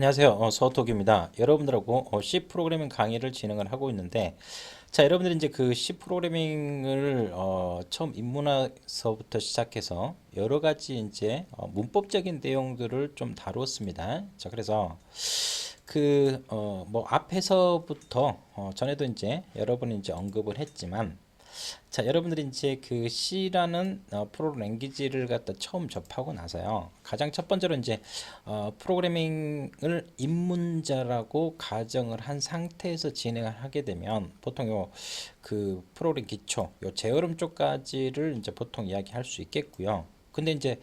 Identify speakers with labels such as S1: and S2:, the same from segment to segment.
S1: 안녕하세요. 서톡입니다. 여러분들하고 C 프로그래밍 강의를 진행을 하고 있는데, 자, 여러분들이 이제 그 C 프로그래밍을 처음 입문서부터 시작해서 여러 가지 이제 문법적인 내용들을 좀 다루었습니다. 자, 그래서 뭐 앞에서부터 전에도 이제 여러분이 이제 언급을 했지만, 자, 여러분들이 이제 그 C라는 프로그래밍을 갖다 처음 접하고 나서요. 가장 첫 번째로 이제 프로그래밍을 입문자라고 가정을 한 상태에서 진행을 하게 되면 보통 요 그 프로그래밍 기초, 요 제어름 쪽까지를 이제 보통 이야기할 수 있겠고요. 근데 이제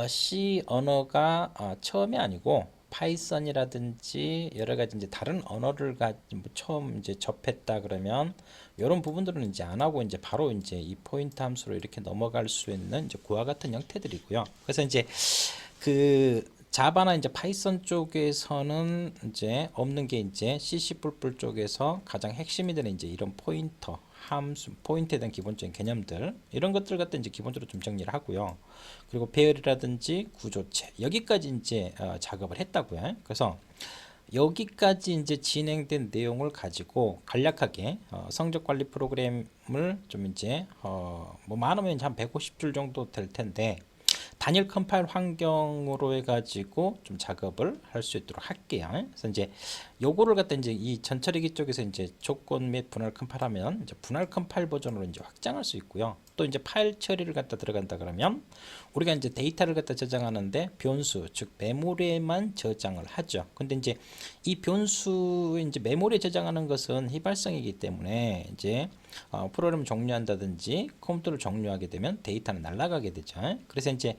S1: C 언어가 처음이 아니고 파이썬이라든지 여러 가지 이제 다른 언어를 뭐 처음 이제 접했다 그러면 이런 부분들은 이제 안 하고 이제 바로 이제 이 포인트 함수로 이렇게 넘어갈 수 있는 이제 그와 같은 형태들이고요. 그래서 이제 그 자바나 이제 파이썬 쪽에서는 이제 없는 게 이제 C++ 쪽에서 가장 핵심이 되는 이제 이런 포인터 함수, 포인트에 대한 기본적인 개념들 이런 것들 갖다 이제 기본적으로 좀 정리를 하고요. 그리고 배열이라든지 구조체 여기까지 이제 작업을 했다고요. 그래서 여기까지 이제 진행된 내용을 가지고 간략하게 성적 관리 프로그램을 좀 이제 뭐 많으면 한 150줄 정도 될 텐데 단일 컴파일 환경으로 해가지고 좀 작업을 할 수 있도록 할게요. 그래서 이제 요거를 갖다 이제 이 전처리기 쪽에서 이제 조건 및 분할 컴파일하면 이제 분할 컴파일 버전으로 이제 확장할 수 있고요. 또 이제 파일 처리를 갖다 들어간다 그러면 우리가 이제 데이터를 갖다 저장하는데 변수 즉 메모리에만 저장을 하죠. 근데 이제 이 변수 이제 메모리에 저장하는 것은 희발성이기 때문에 이제 프로그램을 종료한다든지 컴퓨터를 종료하게 되면 데이터는 날아가게 되죠. 그래서 이제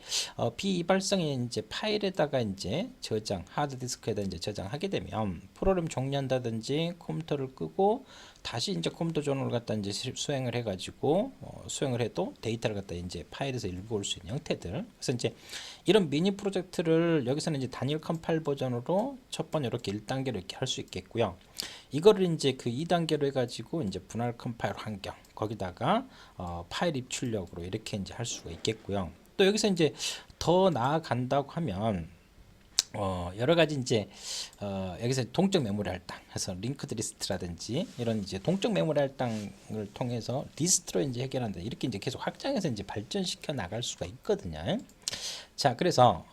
S1: 비이발성의 이제 파일에다가 이제 저장, 하드디스크에다 이제 저장하게 되면 프로그램 종료한다든지 컴퓨터를 끄고 다시 이제 컴퓨터 전원을 갖다 이제 수행을 해가지고 수행을 해도 데이터를 갖다 이제 파일에서 읽어올 수 있는 형태들. 그래서 이제 이런 미니 프로젝트를 여기서는 이제 단일 컴파일 버전으로 첫 번째 이렇게 1단계로 이렇게 할 수 있겠고요. 이거를 이제 그 2단계로 해가지고 이제 분할 컴파일 환경 거기다가 파일 입출력으로 이렇게 이제 할 수가 있겠고요. 또 여기서 이제 더 나아간다고 하면 여러 가지 이제 여기서 동적 메모리 할당 해서 링크드 리스트라든지 이런 이제 동적 메모리 할당을 통해서 리스트로 이제 해결한다 이렇게 이제 계속 확장해서 이제 발전시켜 나갈 수가 있거든요. 자, 그래서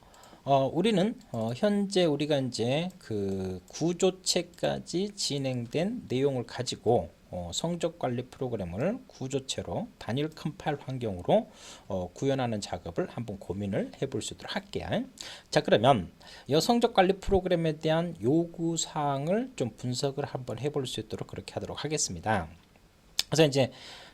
S1: 우리는 현재 우리가 이제 그 구조체까지 진행된 내용을 가지고 성적 관리 프로그램을 구조체로 단일 컴파일 환경으로 구현하는 작업을 한번 고민을 해볼 수 있도록 할게요. 자, 그러면 이 성적 관리 프로그램에 대한 요구 사항을 좀 분석을 한번 해볼 수 있도록 그렇게 하도록 하겠습니다. 그래서 이제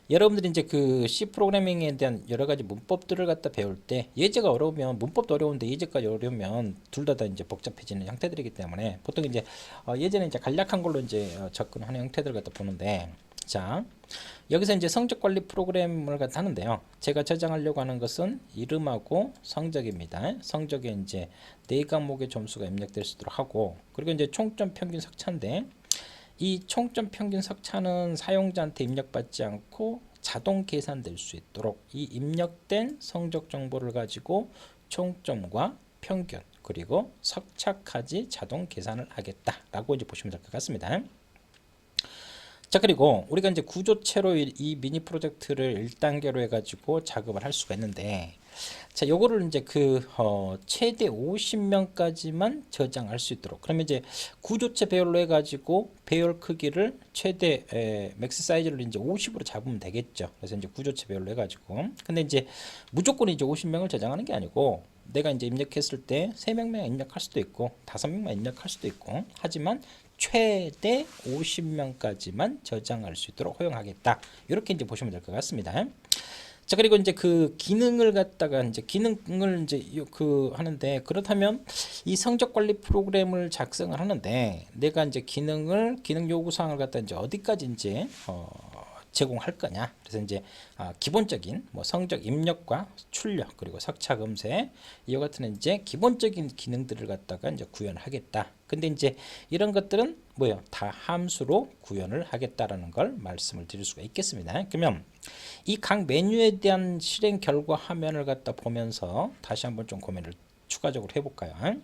S1: 여러분들이 이제 그 C 프로그래밍에 대한 여러 가지 문법들을 갖다 배울 때 예제가 어려우면 문법도 어려운데 예제까지 어려우면 둘 다 이제 복잡해지는 형태들이기 때문에 보통 이제 예제는 이제 간략한 걸로 이제 접근하는 형태들을 갖다 보는데 자 여기서 이제 성적 관리 프로그램을 갖다 하는데요. 제가 저장하려고 하는 것은 이름하고 성적입니다. 성적에 이제 네 과목의 점수가 입력될 수 있도록 하고 그리고 이제 총점 평균 석차인데 이 총점 평균 석차는 사용자한테 입력받지 않고 자동 계산될 수 있도록 이 입력된 성적 정보를 가지고 총점과 평균 그리고 석차까지 자동 계산을 하겠다라고 이제 보시면 될 것 같습니다. 자, 그리고 우리가 이제 구조체로 이 미니 프로젝트를 1단계로 해가지고 작업을 할 수가 있는데 자, 요거를 이제 최대 50명까지만 저장할 수 있도록 그러면 이제 구조체 배열로 해가지고 배열 크기를 최대 맥스 사이즈를 이제 50으로 잡으면 되겠죠. 그래서 이제 구조체 배열로 해가지고 근데 이제 무조건 이제 50명을 저장하는 게 아니고 내가 이제 입력했을 때 3명만 입력할 수도 있고 5명만 입력할 수도 있고 하지만 최대 50명까지만 저장할 수 있도록 허용하겠다. 이렇게 이제 보시면 될 것 같습니다. 자, 그리고 이제 그 기능을 갖다가 이제 기능을 이제 하는데 그렇다면 이 성적 관리 프로그램을 작성을 하는데 내가 이제 기능 요구 사항을 갖다 이제 어디까지 이제 제공할 거냐. 그래서 이제 기본적인 뭐 성적 입력과 출력 그리고 석차 검색 이와 같은 이제 기본적인 기능들을 갖다가 이제 구현하겠다. 근데 이제 이런 것들은 뭐예요? 다 함수로 구현을 하겠다라는 걸 말씀을 드릴 수가 있겠습니다. 그러면 이 각 메뉴에 대한 실행 결과 화면을 갖다 보면서 다시 한번 좀 고민을 추가적으로 해볼까요?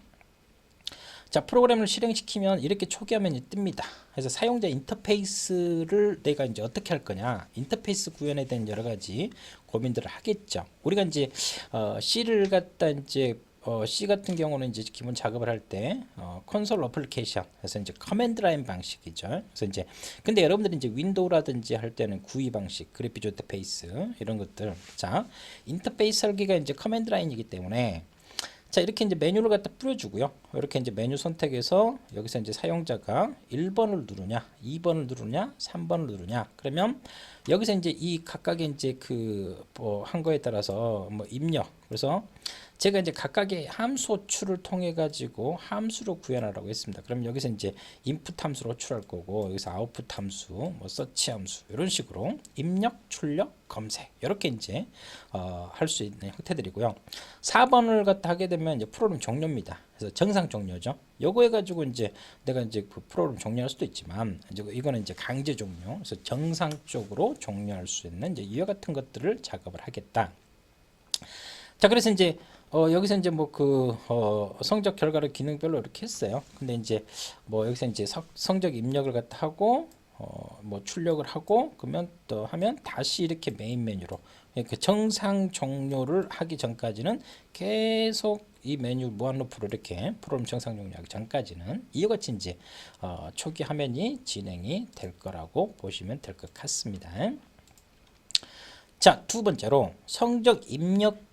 S1: 자, 프로그램을 실행시키면 이렇게 초기 화면이 뜹니다. 그래서 사용자 인터페이스를 내가 이제 어떻게 할 거냐, 인터페이스 구현에 대한 여러 가지 고민들을 하겠죠. 우리가 이제 C를 갖다 이제 C 같은 경우는 이제 기본 작업을 할 때 콘솔 어플리케이션, 그래서 이제 커맨드 라인 방식이죠. 그래서 이제 근데 여러분들이 이제 윈도우라든지 할 때는 GUI 방식, 그래픽 인터페이스 이런 것들. 자, 인터페이스 설계가 이제 커맨드 라인이기 때문에 자, 이렇게 이제 메뉴를 갖다 뿌려주고요. 이렇게 이제 메뉴 선택해서 여기서 이제 사용자가 1번을 누르냐, 2번을 누르냐, 3번을 누르냐. 그러면 여기서 이제 이 각각의 이제 그 뭐 한 거에 따라서 뭐 입력. 그래서 제가 이제 각각의 함수 호출을 통해 가지고 함수로 구현하라고 했습니다. 그럼 여기서 이제 인풋 함수로 호출할 거고, 여기서 아웃풋 함수, 뭐 서치 함수 이런 식으로 입력, 출력, 검색 이렇게 이제 할 수 있는 형태들이고요. 4번을 갖다 하게 되면 이제 프로그램 종료입니다. 그래서 정상 종료죠. 요거 해가지고 이제 내가 이제 그 프로그램 종료할 수도 있지만, 이제 이거는 이제 강제 종료. 그래서 정상적으로 종료할 수 있는 이제 이와 같은 것들을 작업을 하겠다. 자, 그래서 이제 여기서 이제 뭐 그 성적 결과를 기능별로 이렇게 했어요. 근데 이제 뭐 여기서 이제 성적 입력을 갖다 하고 뭐 출력을 하고 그러면 또 하면 다시 이렇게 메인 메뉴로 그 정상 종료를 하기 전까지는 계속 이 메뉴 무한루프로 이렇게 프로그램 정상 종료하기 전까지는 이와 같이 이제 초기 화면이 진행이 될 거라고 보시면 될 것 같습니다. 자, 두 번째로 성적 입력을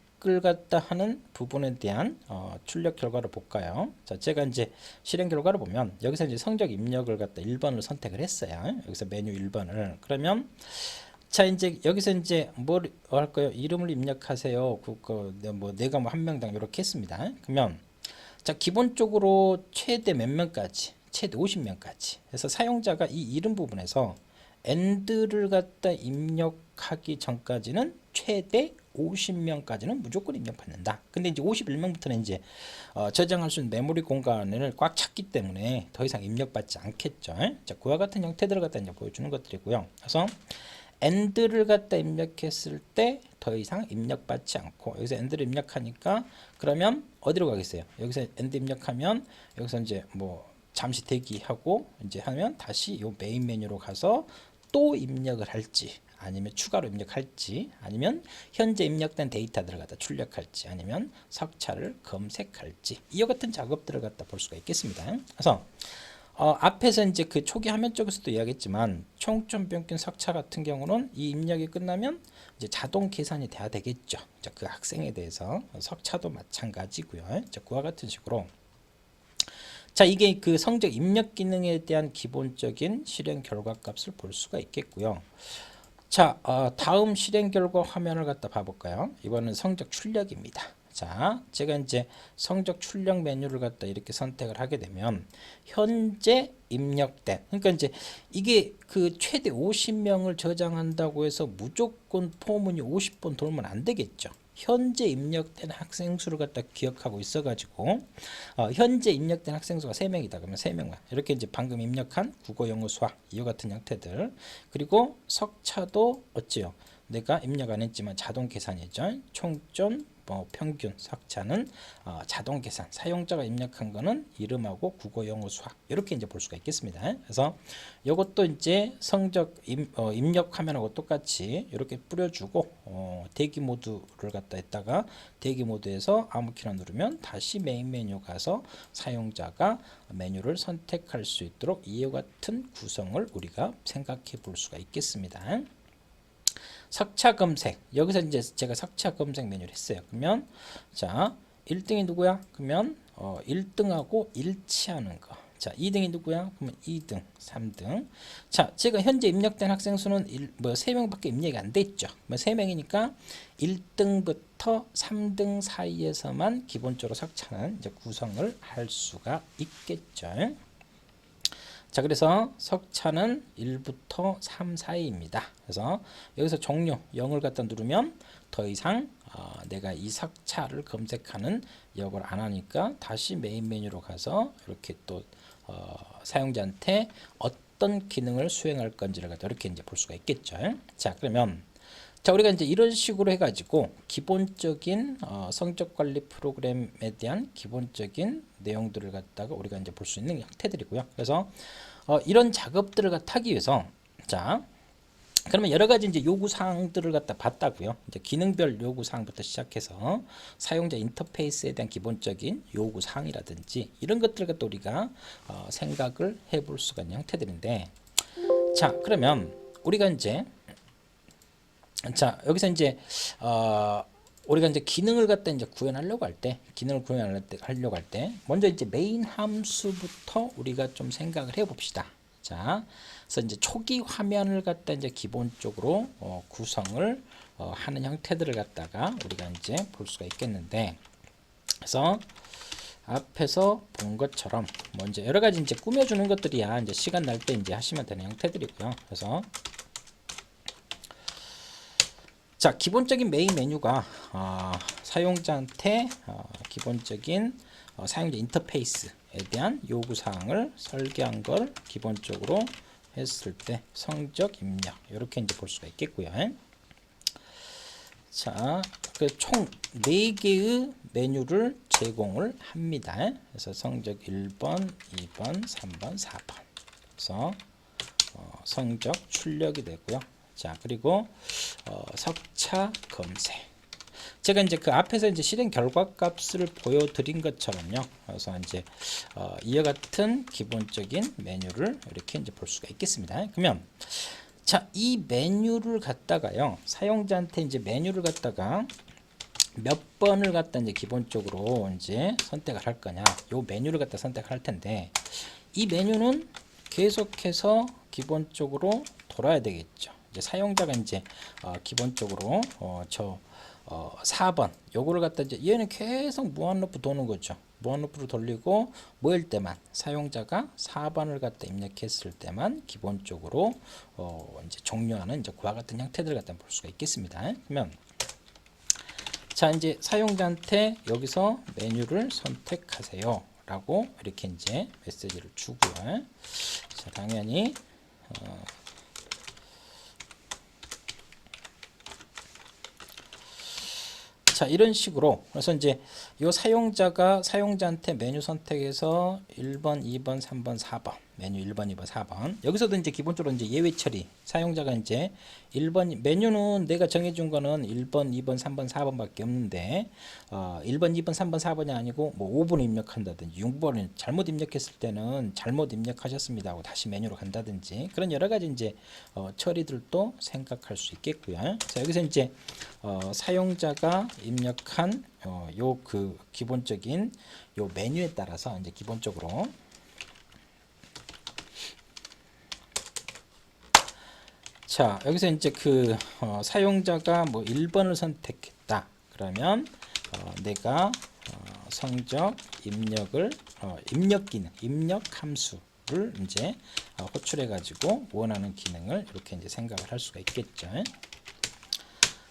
S1: 갖다 하는 부분에 대한 출력 결과를 볼까요? 자, 제가 이제 실행 결과를 보면 여기서 이제 성적 입력을 갖다 1번을 선택을 했어요. 여기서 메뉴 1번을. 그러면 자, 이제 여기서 이제 뭘 할까요? 이름을 입력하세요. 뭐 내가 뭐 한 명당 이렇게 했습니다. 그러면 자, 기본적으로 최대 몇 명까지? 최대 50명까지. 그래서 사용자가 이 이름 부분에서 end를 갖다 입력하기 전까지는 최대 50명까지는 무조건 입력받는다. 근데 이제 51명부터는 이제 저장할 수 있는 메모리 공간을 꽉 찼기 때문에 더 이상 입력받지 않겠죠. 자, 그와 같은 형태들을 갖다 이제 보여주는 것들이고요. 그래서 end를 갖다 입력했을 때 더 이상 입력받지 않고, 여기서 end를 입력하니까 그러면 어디로 가겠어요? 여기서 end 입력하면 여기서 이제 뭐 잠시 대기하고 이제 하면 다시 요 메인 메뉴로 가서 또 입력을 할지, 아니면 추가로 입력할지, 아니면 현재 입력된 데이터들을 갖다 출력할지, 아니면 석차를 검색할지, 이와 같은 작업들을 갖다 볼 수가 있겠습니다. 그래서 앞에서 이제 그 초기 화면 쪽에서도 이야기했지만 총점 평균 석차 같은 경우는 이 입력이 끝나면 이제 자동 계산이 돼야 되겠죠. 자, 그 학생에 대해서 석차도 마찬가지고요. 자, 그와 같은 식으로 자, 이게 그 성적 입력 기능에 대한 기본적인 실행 결과 값을 볼 수가 있겠고요. 자, 다음 실행 결과 화면을 갖다 봐볼까요? 이거는 성적 출력입니다. 자, 제가 이제 성적 출력 메뉴를 갖다 이렇게 선택을 하게 되면 현재 입력된, 그러니까 이제 이게 그 최대 50명을 저장한다고 해서 무조건 포문이 50번 돌면 안 되겠죠. 현재 입력된 학생 수를 갖다 기억하고 있어 가지고 현재 입력된 학생 수가 3명이다 그러면 3명만 이렇게 이제 방금 입력한 국어, 영어, 수학 이와 같은 형태들, 그리고 석차도 어찌요, 내가 입력 안 했지만 자동 계산이죠. 총점 뭐 평균 석차는 자동 계산, 사용자가 입력한 거는 이름하고 국어, 영어, 수학 이렇게 이제 볼 수가 있겠습니다. 그래서 이것도 이제 성적 입력 화면하고 똑같이 이렇게 뿌려주고 대기 모드를 갖다 했다가 대기 모드에서 아무 키나 누르면 다시 메인 메뉴 가서 사용자가 메뉴를 선택할 수 있도록 이와 같은 구성을 우리가 생각해 볼 수가 있겠습니다. 석차 검색, 여기서 이제 제가 석차 검색 메뉴를 했어요. 그러면 자, 1등이 누구야? 그러면 1등하고 일치하는 거. 자, 2등이 누구야? 그러면 2등, 3등. 자, 제가 현재 입력된 학생 수는 3명밖에 입력이 안 돼 있죠. 뭐 3명이니까 1등부터 3등 사이에서만 기본적으로 석차는 이제 구성을 할 수가 있겠죠. 자, 그래서 석차는 1부터 3 사이입니다. 그래서 여기서 종료 0을 갖다 누르면 더 이상 내가 이 석차를 검색하는 역을 안 하니까 다시 메인 메뉴로 가서 이렇게 또 사용자한테 어떤 기능을 수행할 건지를 갖다 이렇게 이제 볼 수가 있겠죠. 자, 그러면 자, 우리가 이제 이런 식으로 해가지고 기본적인 성적 관리 프로그램에 대한 기본적인 내용들을 갖다가 우리가 이제 볼 수 있는 형태들이고요. 그래서 이런 작업들을 갖다 하기 위해서 자, 그러면 여러 가지 이제 요구 사항들을 갖다 봤다고요. 이제 기능별 요구 사항부터 시작해서 사용자 인터페이스에 대한 기본적인 요구 사항이라든지 이런 것들을 갖다 우리가 생각을 해볼 수가 있는 형태들인데, 자, 그러면 우리가 이제 자, 여기서 이제 우리가 이제 기능을 갖다 이제 구현하려고 할 때, 하려고 할 때, 먼저 이제 메인 함수부터 우리가 좀 생각을 해봅시다. 자, 그래서 이제 초기 화면을 갖다 이제 기본적으로 구성을 하는 형태들을 갖다가 우리가 이제 볼 수가 있겠는데, 그래서 앞에서 본 것처럼 먼저 여러 가지 이제 꾸며주는 것들이야 이제 시간 날 때 이제 하시면 되는 형태들이고요. 그래서 자, 기본적인 메인 메뉴가 사용자한테 기본적인 사용자 인터페이스에 대한 요구사항을 설계한 걸 기본적으로 했을 때 성적 입력 이렇게 이제 볼 수가 있겠고요. 자, 그 총 4개의 메뉴를 제공을 합니다. 그래서 성적 1번, 2번, 3번, 4번. 그래서 성적 출력이 되고요. 자, 그리고 석차 검색. 제가 이제 그 앞에서 이제 실행 결과 값을 보여드린 것처럼요. 그래서 이제 이와 같은 기본적인 메뉴를 이렇게 이제 볼 수가 있겠습니다. 그러면 자, 이 메뉴를 갖다가요, 사용자한테 이제 메뉴를 갖다가 몇 번을 갖다 이제 기본적으로 이제 선택을 할 거냐, 요 메뉴를 갖다 선택할 텐데, 이 메뉴는 계속해서 기본적으로 돌아야 되겠죠. 이제 사용자가 이제 기본적으로 4번 요거를 갖다 이제 얘는 계속 무한루프 도는 거죠. 무한루프를 돌리고 뭐일 때만 사용자가 4번을 갖다 입력했을 때만 기본적으로 이제 종료하는 이제 그와 같은 형태들을 갖다 볼 수가 있겠습니다. 그러면 자, 이제 사용자한테 여기서 메뉴를 선택하세요 라고 이렇게 이제 메시지를 주고요. 자, 당연히 자, 이런 식으로 그래서 이제 이 사용자한테 메뉴 선택해서 1번, 2번, 3번, 4번 메뉴 1번, 2번, 4번 여기서도 이제 기본적으로 이제 예외 처리 사용자가 이제 1번 메뉴는 내가 정해준 거는 1번, 2번, 3번, 4번밖에 없는데 1번, 2번, 3번, 4번이 아니고 뭐 5번을 입력한다든지 6번을 잘못 입력했을 때는 잘못 입력하셨습니다 하고 다시 메뉴로 간다든지 그런 여러 가지 이제 처리들도 생각할 수 있겠고요. 자, 여기서 이제 사용자가 입력한 요 그 기본적인 요 메뉴에 따라서 이제 기본적으로 자, 여기서 이제 그 사용자가 뭐 1번을 선택했다 그러면 내가 성적 입력을 입력 기능 입력 함수를 이제 호출해 가지고 원하는 기능을 이렇게 이제 생각을 할 수가 있겠죠.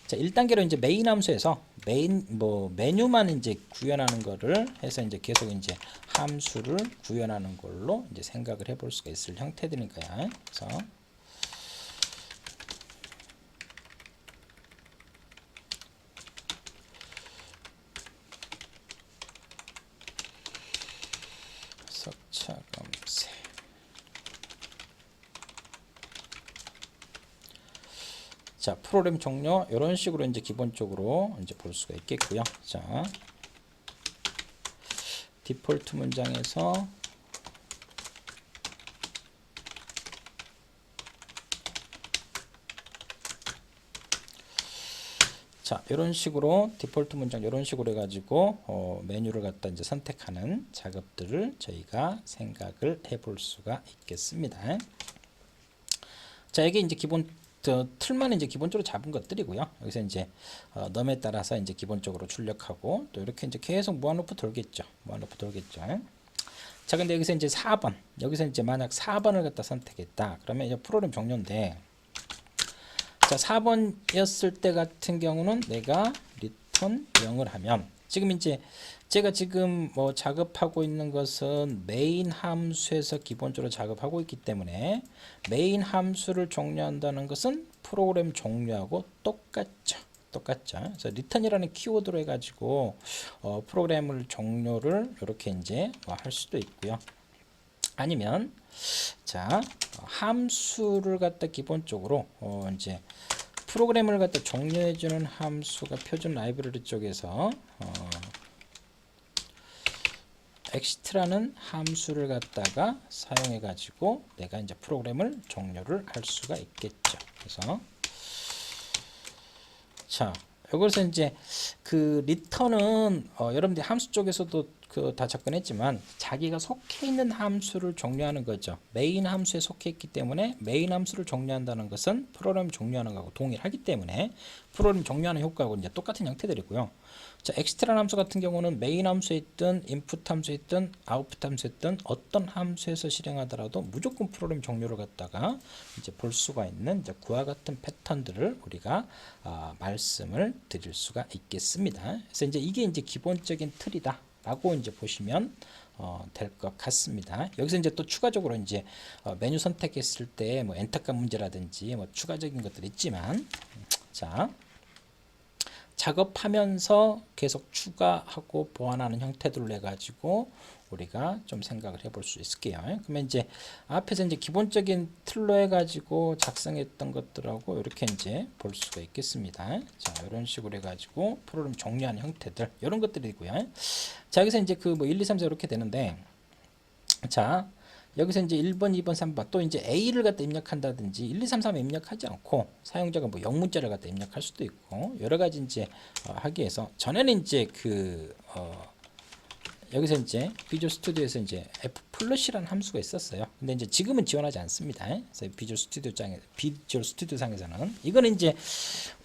S1: 자, 1단계로 이제 메인 함수에서 메뉴만 이제 구현하는 거를 해서 이제 계속 이제 함수를 구현하는 걸로 이제 생각을 해볼 수가 있을 형태들이니까요. 그래서 석차 검색. 자, 프로그램 종료 이런 식으로 이제 기본적으로 이제 볼 수가 있겠고요. 자, 디폴트 문장에서 자, 이런 식으로 디폴트 문장 이런 식으로 해가지고 메뉴를 갖다 이제 선택하는 작업들을 저희가 생각을 해볼 수가 있겠습니다. 자, 이게 이제 기본 틀만 이제 기본적으로 잡은 것들이고요. 여기서 이제 넘에 따라서 이제 기본적으로 출력하고 또 이렇게 이제 계속 무한루프 돌겠죠. 무한루프 돌겠죠. 자, 근데 여기서 이제 4번 여기서 이제 만약 4번을 갖다 선택했다 그러면 이제 프로그램 종료인데 자, 4번이었을 때 같은 경우는 내가 리턴 0을 하면 지금 이제 제가 지금 뭐 작업하고 있는 것은 메인 함수에서 기본적으로 작업하고 있기 때문에 메인 함수를 종료한다는 것은 프로그램 종류하고 똑같죠. 그래서 return이라는 키워드로 해가지고 프로그램을 종료를 이렇게 이제 할 수도 있고요. 아니면 자 함수를 갖다 기본적으로 이제 프로그램을 갖다 종료해주는 함수가 표준 라이브러리 쪽에서 exit라는 함수를 갖다가 사용해 가지고 내가 이제 프로그램을 종료를 할 수가 있겠죠. 그래서 자 여기서 이제 그 return은 여러분들이 함수 쪽에서도 다 접근했지만 자기가 속해 있는 함수를 종료하는 거죠. 메인 함수에 속해 있기 때문에 메인 함수를 종료한다는 것은 프로그램 종료하는 거하고 동일하기 때문에 프로그램 종료하는 효과하고 이제 똑같은 형태들이고요. 자, exit라는 함수 같은 경우는 메인 함수에 있든 input 함수에 있든 output 함수에 있든 어떤 함수에서 실행하더라도 무조건 프로그램 종료를 갖다가 이제 볼 수가 있는 이제 그와 같은 패턴들을 우리가 말씀을 드릴 수가 있겠습니다. 그래서 이제 이게 이제 기본적인 틀이다. 라고 이제 보시면 될 것 같습니다. 여기서 이제 또 추가적으로 이제 메뉴 선택했을 때 뭐 엔터값 문제라든지 뭐 추가적인 것들이 있지만 자 작업하면서 계속 추가하고 보완하는 형태들로 해가지고 우리가 좀 생각을 해볼 수 있을게요. 그러면 이제 앞에서 이제 기본적인 틀로 해가지고 작성했던 것들하고 이렇게 이제 볼 수가 있겠습니다. 자, 이런 식으로 해가지고 프로그램 종료하는 형태들 이런 것들이고요. 자, 여기서 이제 그 뭐 1, 2, 3, 4 이렇게 되는데, 자, 여기서 이제 1번, 2번, 3번 또 이제 A를 갖다 입력한다든지 1, 2, 3, 4 입력하지 않고 사용자가 뭐 영문자를 갖다 입력할 수도 있고 여러 가지 이제 하기 위해서 전에는 이제 그 여기서 이제 비주얼 스튜디오에서 이제 F 플러시라는 함수가 있었어요. 근데 이제 지금은 지원하지 않습니다. 그래서 비주얼 스튜디오 상에서는 이거는 이제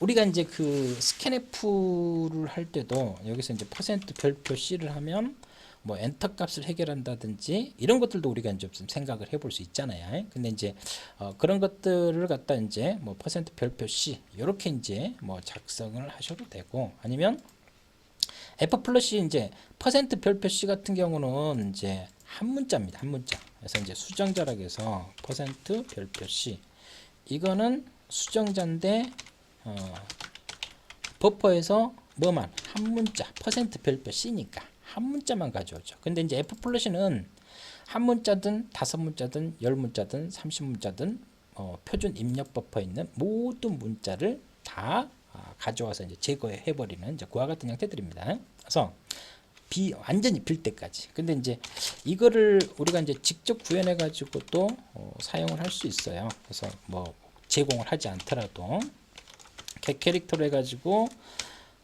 S1: 우리가 이제 그 스캔F를 할 때도 여기서 이제 퍼센트 별표 C를 하면 뭐 엔터 값을 해결한다든지 이런 것들도 우리가 이제 좀 생각을 해볼 수 있잖아요. 근데 이제 그런 것들을 갖다 이제 뭐 퍼센트 별표 C 이렇게 이제 뭐 작성을 하셔도 되고 아니면 F 플러시 이제 퍼센트 별표 C 같은 경우는 이제 한 문자입니다. 한 문자. 그래서 이제 수정자라고 해서 퍼센트 별표 C 이거는 수정자인데 버퍼에서 뭐만 한 문자 퍼센트 별표 C니까 한 문자만 가져오죠. 근데 이제 F 플러시는 한 문자든 다섯 문자든 열 문자든 30문자든 표준 입력 버퍼에 있는 모든 문자를 다 가져와서 이제 제거해 버리는 이제 그와 같은 형태들입니다. 그래서 완전히 빌 때까지. 근데 이제 이거를 우리가 이제 직접 구현해 가지고 또 사용을 할 수 있어요. 그래서 뭐 제공을 하지 않더라도 캐릭터로 해 가지고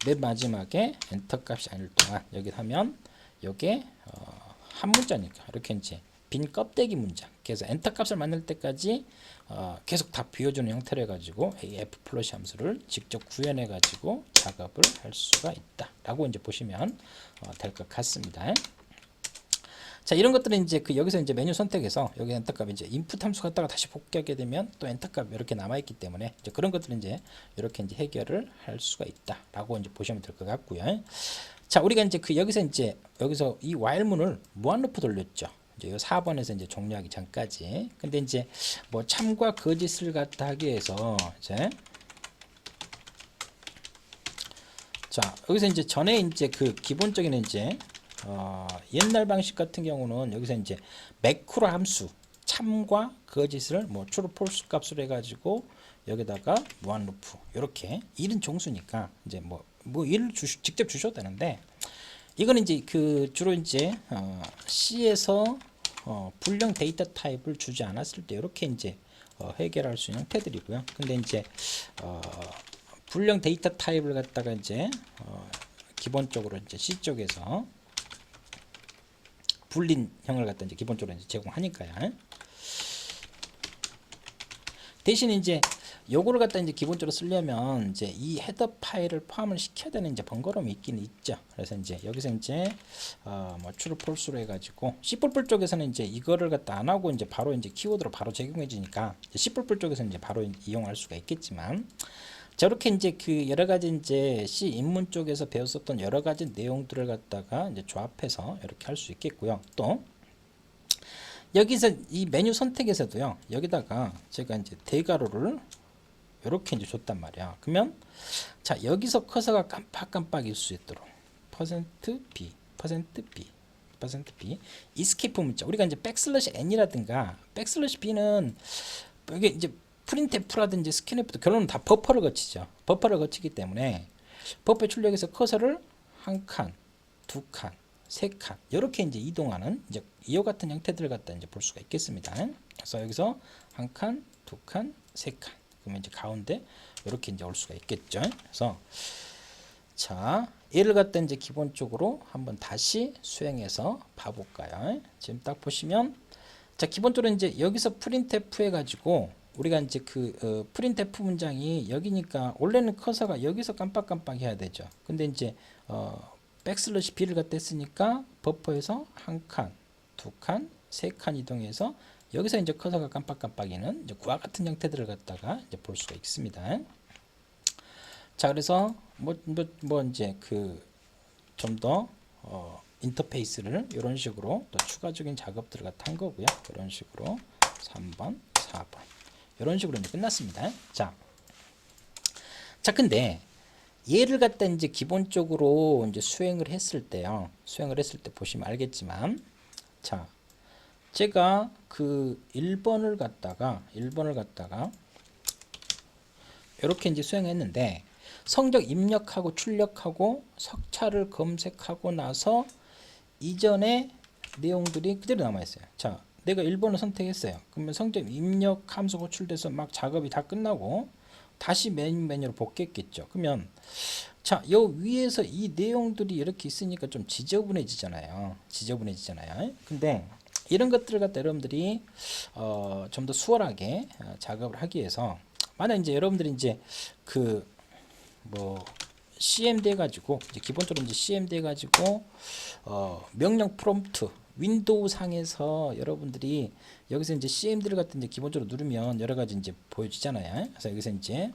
S1: 맨 마지막에 엔터 값이 아닐 동안 여기 하면 요게 한 문자니까 이렇게 이제 빈 껍데기 문장. 그래서 엔터 값을 만들 때까지 계속 다 비워주는 형태로 해가지고 F 플러시 함수를 직접 구현해 가지고 작업을 할 수가 있다라고 이제 보시면 될 것 같습니다. 자, 이런 것들은 이제 그 여기서 이제 메뉴 선택해서 여기 엔터 값 이제 인풋 함수 갖다가 다시 복귀하게 되면 또 엔터 값 이렇게 남아 있기 때문에 이제 그런 것들은 이제 이렇게 이제 해결을 할 수가 있다라고 이제 보시면 될 것 같고요. 자, 우리가 이제 그 여기서 이 while문을 무한루프 돌렸죠. 이제 요 4번에서 이제 종료하기 전까지. 근데 이제 뭐 참과 거짓을 갖다 하기 위해서 이제 자, 여기서 이제 전에 이제 그 기본적인 이제 옛날 방식 같은 경우는 여기서 이제 매크로 함수 참과 거짓을 뭐 true, false 값으로 해가지고 여기다가 무한루프 이렇게 일은 종수니까 이제 뭐 일을 직접 주셔도 되는데 이거는 이제 그 주로 이제 C에서 불량 데이터 타입을 주지 않았을 때 이렇게 이제 해결할 수 있는 형태들이고요. 근데 이제 불량 데이터 타입을 갖다가 이제 기본적으로 이제 C 쪽에서 불린형을 갖다 이제 기본적으로 이제 제공하니까요. 대신 이제 요거를 갖다 이제 기본적으로 쓰려면 이제 이 헤더 파일을 포함을 시켜야 되는 이제 번거로움이 있긴 있죠. 그래서 이제 여기서 이제 뭐 true false로 해가지고 C++ 쪽에서는 이제 이거를 갖다 안 하고 이제 바로 이제 키워드로 바로 적용해 주니까 C++ 쪽에서는 이제 바로 이용할 수가 있겠지만 저렇게 이제 그 여러 가지 이제 C 입문 쪽에서 배웠었던 여러 가지 내용들을 갖다가 이제 조합해서 이렇게 할 수 있겠고요. 또 여기서 이 메뉴 선택에서도요. 여기다가 제가 이제 대괄호를 이렇게 이제 줬단 말이야. 그러면 자 여기서 커서가 깜빡깜빡일 수 있도록 %b, %b, %b 이스케이프 문자 우리가 이제 백슬래시 n이라든가 백슬래시 b는 이게 이제 프린트F라든지 스캔F도 결론은 다 버퍼를 거치죠. 버퍼를 거치기 때문에 버퍼 출력에서 커서를 한 칸, 두 칸, 세 칸 이렇게 이제 이동하는 이제 이와 같은 형태들을 갖다 이제 볼 수가 있겠습니다. 그래서 여기서 한 칸, 두 칸, 세 칸 그러면 이제 가운데 이렇게 이제 올 수가 있겠죠. 그래서 자 얘를 갖다 이제 기본적으로 한번 다시 수행해서 봐볼까요? 지금 딱 보시면 자 기본적으로 이제 여기서 프린트F 해가지고 우리가 이제 그 프린트F 문장이 여기니까 원래는 커서가 여기서 깜빡깜빡 해야 되죠. 근데 이제 백슬래시 b를 갖다 했으니까 버퍼에서 한 칸, 두 칸, 세 칸 이동해서 여기서 이제 커서가 깜빡깜빡이는 이제 그와 같은 형태들을 갖다가 이제 볼 수가 있습니다. 자 그래서 뭐 이제 그 좀 더 인터페이스를 이런 식으로 또 추가적인 작업들을 갖다 한 거고요. 이런 식으로 3번, 4번 이런 식으로 이제 끝났습니다. 자 근데 얘를 갖다 이제 기본적으로 이제 수행을 했을 때요. 수행을 했을 때 보시면 알겠지만 자 제가 그 1번을 갖다가 이렇게 이제 수행했는데 성적 입력하고 출력하고 석차를 검색하고 나서 이전의 내용들이 그대로 남아 있어요. 자, 내가 1번을 선택했어요. 그러면 성적 입력 함수 호출돼서 막 작업이 다 끝나고 다시 메뉴로 복귀했겠죠. 그러면 자, 요 위에서 이 내용들이 이렇게 있으니까 좀 지저분해지잖아요. 근데 이런 것들을 갖다 여러분들이 좀 더 수월하게 작업을 하기 위해서 만약 이제 여러분들이 이제 그 뭐 CMD 해가지고 이제 기본적으로 이제 CMD 해가지고 명령 프롬프트 윈도우 상에서 여러분들이 여기서 이제 CMD를 갖다 이제 기본적으로 누르면 여러 가지 이제 보여지잖아요. 그래서 여기서 이제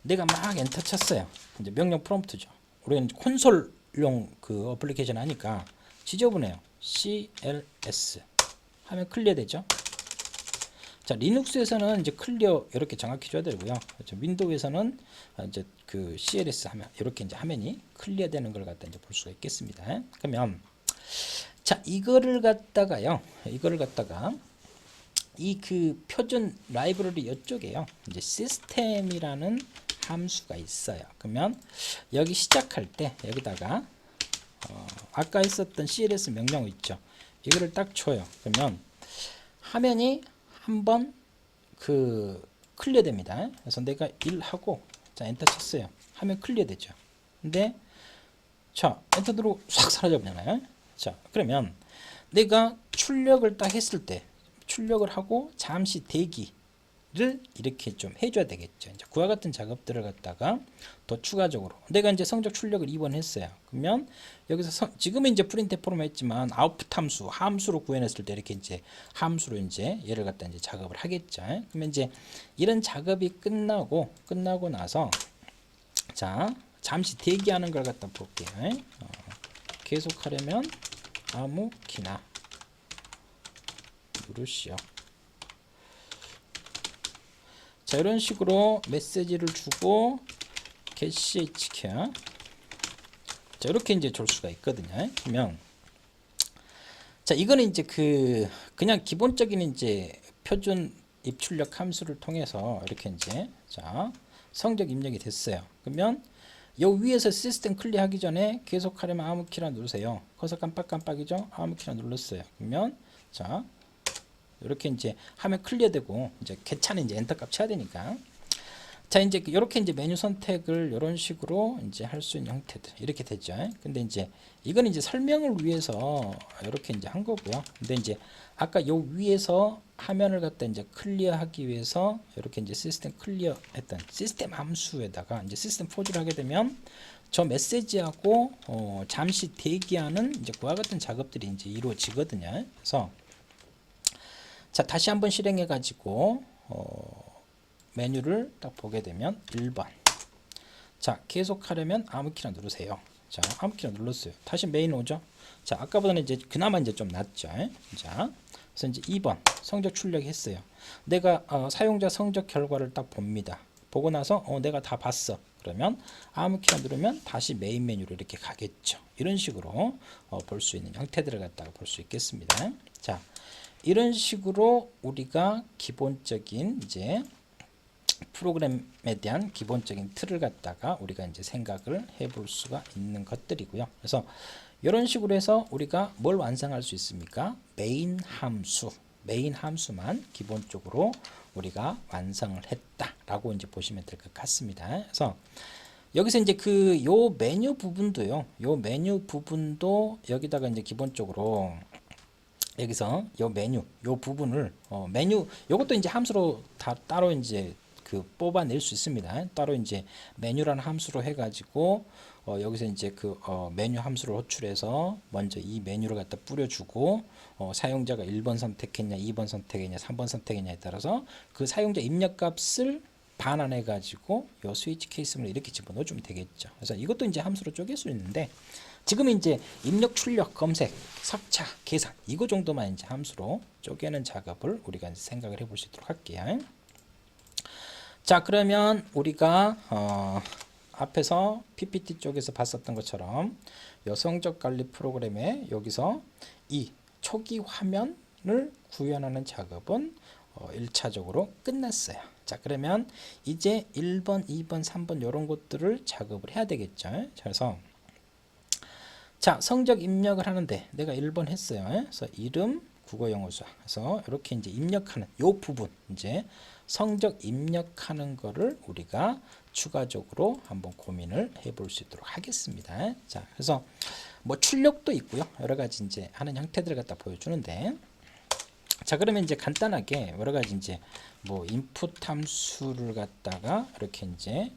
S1: 내가 막 엔터 쳤어요. 이제 명령 프롬프트죠. 우리는 콘솔용 그 어플리케이션 하니까 지저분해요. CLS 하면 클리어 되죠. 자, 리눅스에서는 이제 클리어 이렇게 정확히 줘야 되고요. 그렇죠? 윈도우에서는 이제 그 CLS 하면 이렇게 이제 화면이 클리어 되는 걸 갖다 이제 볼 수가 있겠습니다. 그러면 자, 이거를 갖다가 이 그 표준 라이브러리 이쪽에요. 이제 시스템이라는 함수가 있어요. 그러면 여기 시작할 때 여기다가 아까 했었던 CLS 명령 있죠. 이거를 딱 줘요. 그러면 화면이 한번 그 클리어 됩니다. 그래서 내가 1하고 자 엔터 쳤어요. 하면 클리어 되죠. 근데 자 엔터 누르고 싹 사라져 버리잖아요. 자 그러면 내가 출력을 딱 했을 때 출력을 하고 잠시 대기를 이렇게 좀 해줘야 되겠죠. 이제 그와 같은 작업들을 갖다가 더 추가적으로 내가 이제 성적 출력을 2번 했어요. 그러면 여기서 지금은 이제 프린트F로만 했지만 아웃풋 함수로 구현했을 때 이렇게 이제 함수로 이제 얘를 갖다 이제 작업을 하겠죠. 그러면 이제 이런 작업이 끝나고 나서 자 잠시 대기하는 걸 갖다 볼게요. 계속하려면 아무 키나 누르시오. 자 이런 식으로 메시지를 주고 get chkey 자 이렇게 이제 줄 수가 있거든요. 그러면 자 이거는 이제 그냥 기본적인 이제 표준 입출력 함수를 통해서 이렇게 이제 자 성적 입력이 됐어요. 그러면 요 위에서 시스템 클리어 하기 전에 계속하려면 아무 키나 누르세요. 커서 깜빡깜빡이죠. 아무 키나 눌렀어요. 그러면 자 이렇게 이제 하면 클리어되고 이제 개차는 이제 엔터 값 쳐야 되니까 자 이제 이렇게 이제 메뉴 선택을 이런 식으로 이제 할 수 있는 형태들 이렇게 되죠. 근데 이제 이건 이제 설명을 위해서 이렇게 이제 한 거고요. 근데 이제 아까 요 위에서 화면을 갖다 이제 클리어하기 위해서 이렇게 이제 시스템 클리어 했던 시스템 함수에다가 이제 시스템 포즈를 하게 되면 저 메시지하고 잠시 대기하는 이제 그와 같은 작업들이 이제 이루어지거든요. 그래서 자 다시 한번 실행해 가지고 메뉴를 딱 보게 되면 1번 자 계속하려면 아무 키나 누르세요. 자, 암호키를 눌렀어요. 다시 메인 오죠. 자, 아까보다는 이제 그나마 이제 좀 낫죠. 자, 그래서 이제 2번 성적 출력했어요. 내가 사용자 성적 결과를 딱 봅니다. 보고 나서 내가 다 봤어. 그러면 암호키를 누르면 다시 메인 메뉴로 이렇게 가겠죠. 이런 식으로 볼 수 있는 형태들을 갖다가 볼 수 있겠습니다. 자, 이런 식으로 우리가 기본적인 이제 프로그램에 대한 기본적인 틀을 갖다가 우리가 이제 생각을 해볼 수가 있는 것들이고요. 그래서 이런 식으로 해서 우리가 뭘 완성할 수 있습니까? 메인 함수만 기본적으로 우리가 완성을 했다라고 이제 보시면 될 것 같습니다. 그래서 여기서 이제 요 메뉴 부분도요. 요 메뉴 부분도 여기다가 이제 기본적으로 여기서 요 메뉴 요 부분을 메뉴 요것도 이제 함수로 다 따로 이제 뽑아낼 수 있습니다. 따로 이제 메뉴라는 함수로 해가지고 여기서 이제 메뉴 함수를 호출해서 먼저 이 메뉴를 갖다 뿌려주고 사용자가 1번 선택했냐 2번 선택했냐 3번 선택했냐에 따라서 그 사용자 입력값을 반환해 가지고 요 스위치 케이스를 이렇게 집어넣어 주면 되겠죠. 그래서 이것도 이제 함수로 쪼갤 수 있는데 지금은 이제 입력, 출력, 검색, 삭차, 계산 이거 정도만 이제 함수로 쪼개는 작업을 우리가 생각을 해볼 수 있도록 할게요. 자, 그러면 우리가 앞에서 PPT 쪽에서 봤었던 것처럼 요 성적 관리 프로그램에 여기서 이 초기 화면을 구현하는 작업은 1차적으로 끝났어요. 자, 그러면 이제 1번, 2번, 3번 이런 것들을 작업을 해야 되겠죠. 그래서 자, 성적 입력을 하는데 내가 1번 했어요. 그래서 이름, 국어, 영어, 수학. 그래서 이렇게 이제 입력하는 요 부분 이제 성적 입력하는 거를 우리가 추가적으로 한번 고민을 해볼 수 있도록 하겠습니다. 자, 그래서 뭐 출력도 있고요. 여러 가지 이제 하는 형태들을 갖다 보여주는데, 자, 그러면 이제 간단하게 여러 가지 이제 뭐 인풋 함수를 갖다가 이렇게 이제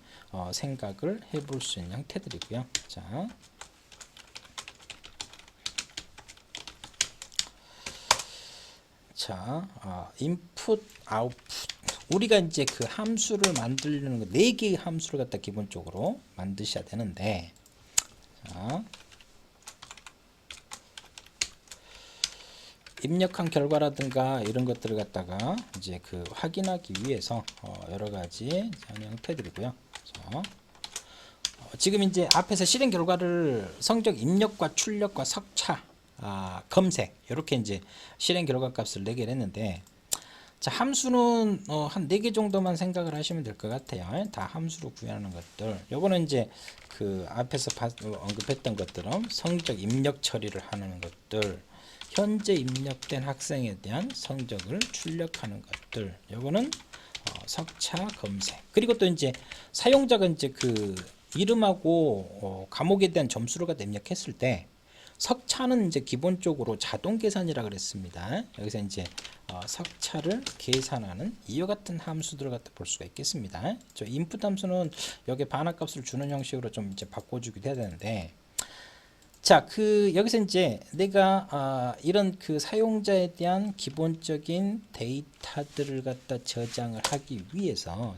S1: 생각을 해볼 수 있는 형태들이고요. 자, 인풋, 아웃풋. 우리가 이제 그 함수를 만들려는 거 4개의 함수를 갖다 기본적으로 만드셔야 되는데, 자, 입력한 결과라든가 이런 것들을 갖다가 이제 확인하기 위해서 여러 가지 형태들이고요. 그래서 지금 이제 앞에서 실행 결과를 성적 입력과 출력과 석차, 검색 이렇게 이제 실행 결과 값을 4개를 했는데, 자, 함수는 한 4개 정도만 생각을 하시면 될 것 같아요. 다 함수로 구현하는 것들. 요거는 이제 앞에서 언급했던 것들은 성적 입력 처리를 하는 것들, 현재 입력된 학생에 대한 성적을 출력하는 것들. 요거는 석차 검색. 그리고 또 이제 사용자가 이제 이름하고 과목에 대한 점수를 갖다 입력했을 때 석차는 이제 기본적으로 자동 계산이라 그랬습니다. 여기서 이제 석차를 계산하는 이와 같은 함수들을 갖다 볼 수가 있겠습니다. 저 인풋 함수는 여기 반환값을 주는 형식으로 좀 이제 바꿔주기도 해야 되는데, 자, 여기서 이제 내가 이런 사용자에 대한 기본적인 데이터들을 갖다 저장을 하기 위해서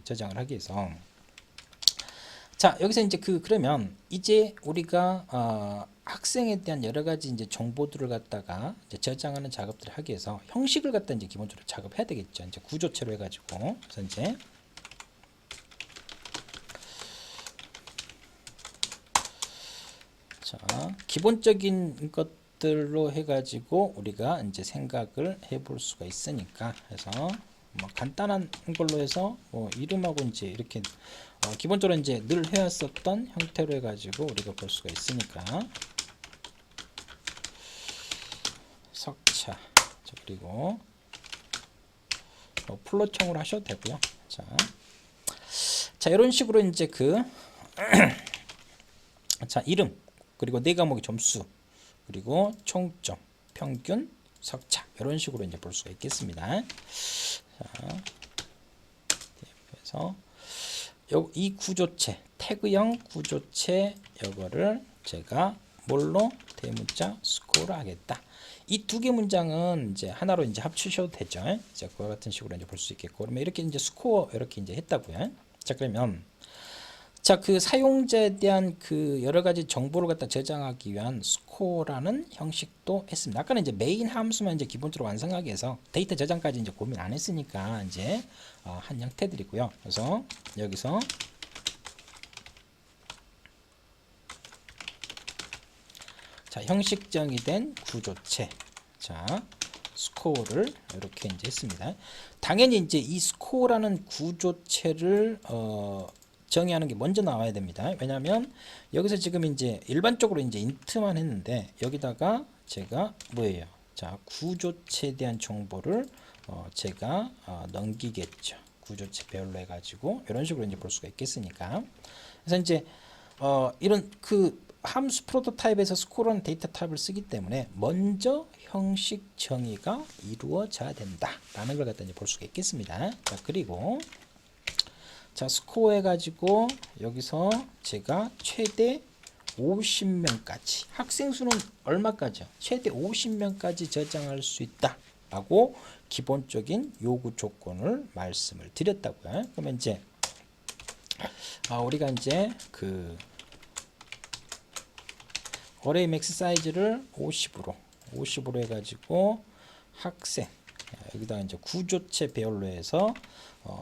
S1: 자, 여기서 이제 그러면 이제 우리가 학생에 대한 여러 가지 이제 정보들을 갖다가 이제 저장하는 작업들을 하기 위해서 형식을 갖다 이제 기본적으로 작업해야 되겠죠. 이제 구조체로 해가지고. 그래서 이제 자, 기본적인 것들로 해가지고 우리가 이제 생각을 해볼 수가 있으니까, 그래서 뭐 간단한 걸로 해서 뭐 이름하고 이제 이렇게 기본적으로 이제 늘 해왔었던 형태로 해가지고 우리가 볼 수가 있으니까, 석차, 그리고 플롯형으로 하셔도 되고요. 자, 이런 식으로 이제 자, 이름, 그리고 4과목의 점수, 그리고 총점, 평균, 석차, 이런 식으로 이제 볼 수가 있겠습니다. 자, 그래서 이 구조체, 태그형 구조체, 이거를 제가 뭘로 대문자 스코어를 하겠다. 이 2개 문장은 이제 하나로 이제 합치셔도 되죠. 자, 그와 같은 식으로 이제 볼 수 있겠고, 그러면 이렇게 이제 스코어 이렇게 이제 했다고요. 자, 그러면 자, 그 사용자에 대한 그 여러 가지 정보를 갖다 저장하기 위한 스코어라는 형식도 했습니다. 아까는 이제 메인 함수만 이제 기본적으로 완성하기 위해서 데이터 저장까지 이제 고민 안 했으니까 이제 한 형태들이고요. 그래서 여기서 자, 형식 정의된 구조체. 자, 스코어를 이렇게 이제 했습니다. 당연히 이제 이 스코어라는 구조체를 정의하는 게 먼저 나와야 됩니다. 왜냐하면 여기서 지금 이제 일반적으로 이제 인트만 했는데 여기다가 제가 뭐예요? 자, 구조체에 대한 정보를 제가 넘기겠죠. 구조체 배열로 해가지고 이런 식으로 이제 볼 수가 있겠으니까. 그래서 이제 이런 그 함수 프로토타입에서 스코어라는 데이터 타입을 쓰기 때문에 먼저 형식 정의가 이루어져야 된다라는 걸 갖다 이제 볼 수가 있겠습니다. 자, 그리고 자, 스코어 해가지고 여기서 제가 최대 50명까지 학생 수는 얼마까지요? 최대 50명까지 저장할 수 있다 라고 기본적인 요구 조건을 말씀을 드렸다고요. 그러면 이제 우리가 이제 그 어레이 맥스 사이즈를 50으로 해가지고 학생 여기다 이제 구조체 배열로 해서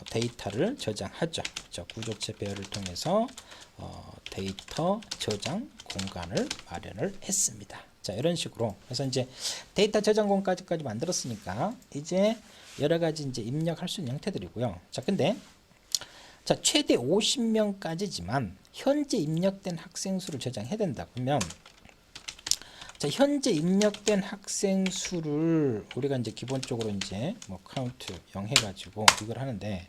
S1: 데이터를 저장하죠. 자, 구조체 배열을 통해서 데이터 저장 공간을 마련을 했습니다. 자, 이런 식으로 그래서 이제 데이터 저장 공간까지 만들었으니까 이제 여러 가지 이제 입력할 수 있는 형태들이고요. 자, 근데 자, 최대 50명까지지만 현재 입력된 학생 수를 저장해야 된다. 그러면 자, 현재 입력된 학생 수를 우리가 이제 기본적으로 이제 뭐 카운트 0 해가지고 이걸 하는데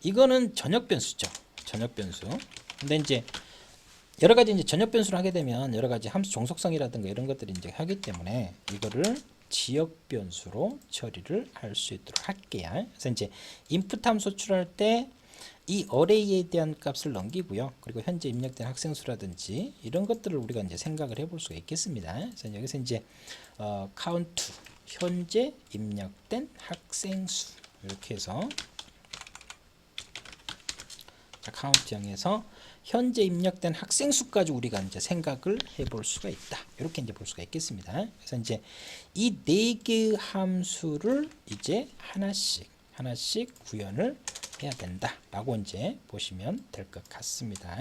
S1: 이거는 전역 변수죠. 전역 변수. 근데 이제 여러 가지 이제 전역 변수를 하게 되면 여러 가지 함수 종속성이라든가 이런 것들이 이제 하기 때문에 이거를 지역 변수로 처리를 할 수 있도록 할게요. 그래서 이제 인풋 함수 호출할 때 이 어레이에 대한 값을 넘기고요. 그리고 현재 입력된 학생 수라든지 이런 것들을 우리가 이제 생각을 해볼 수가 있겠습니다. 그래서 여기서 이제 카운트 현재 입력된 학생 수 이렇게 해서 자, 카운트 0에서 현재 입력된 학생 수까지 우리가 이제 생각을 해볼 수가 있다. 이렇게 이제 볼 수가 있겠습니다. 그래서 이제 이 네 개의 함수를 이제 하나씩 구현을 해야 된다라고 이제 보시면 될 것 같습니다.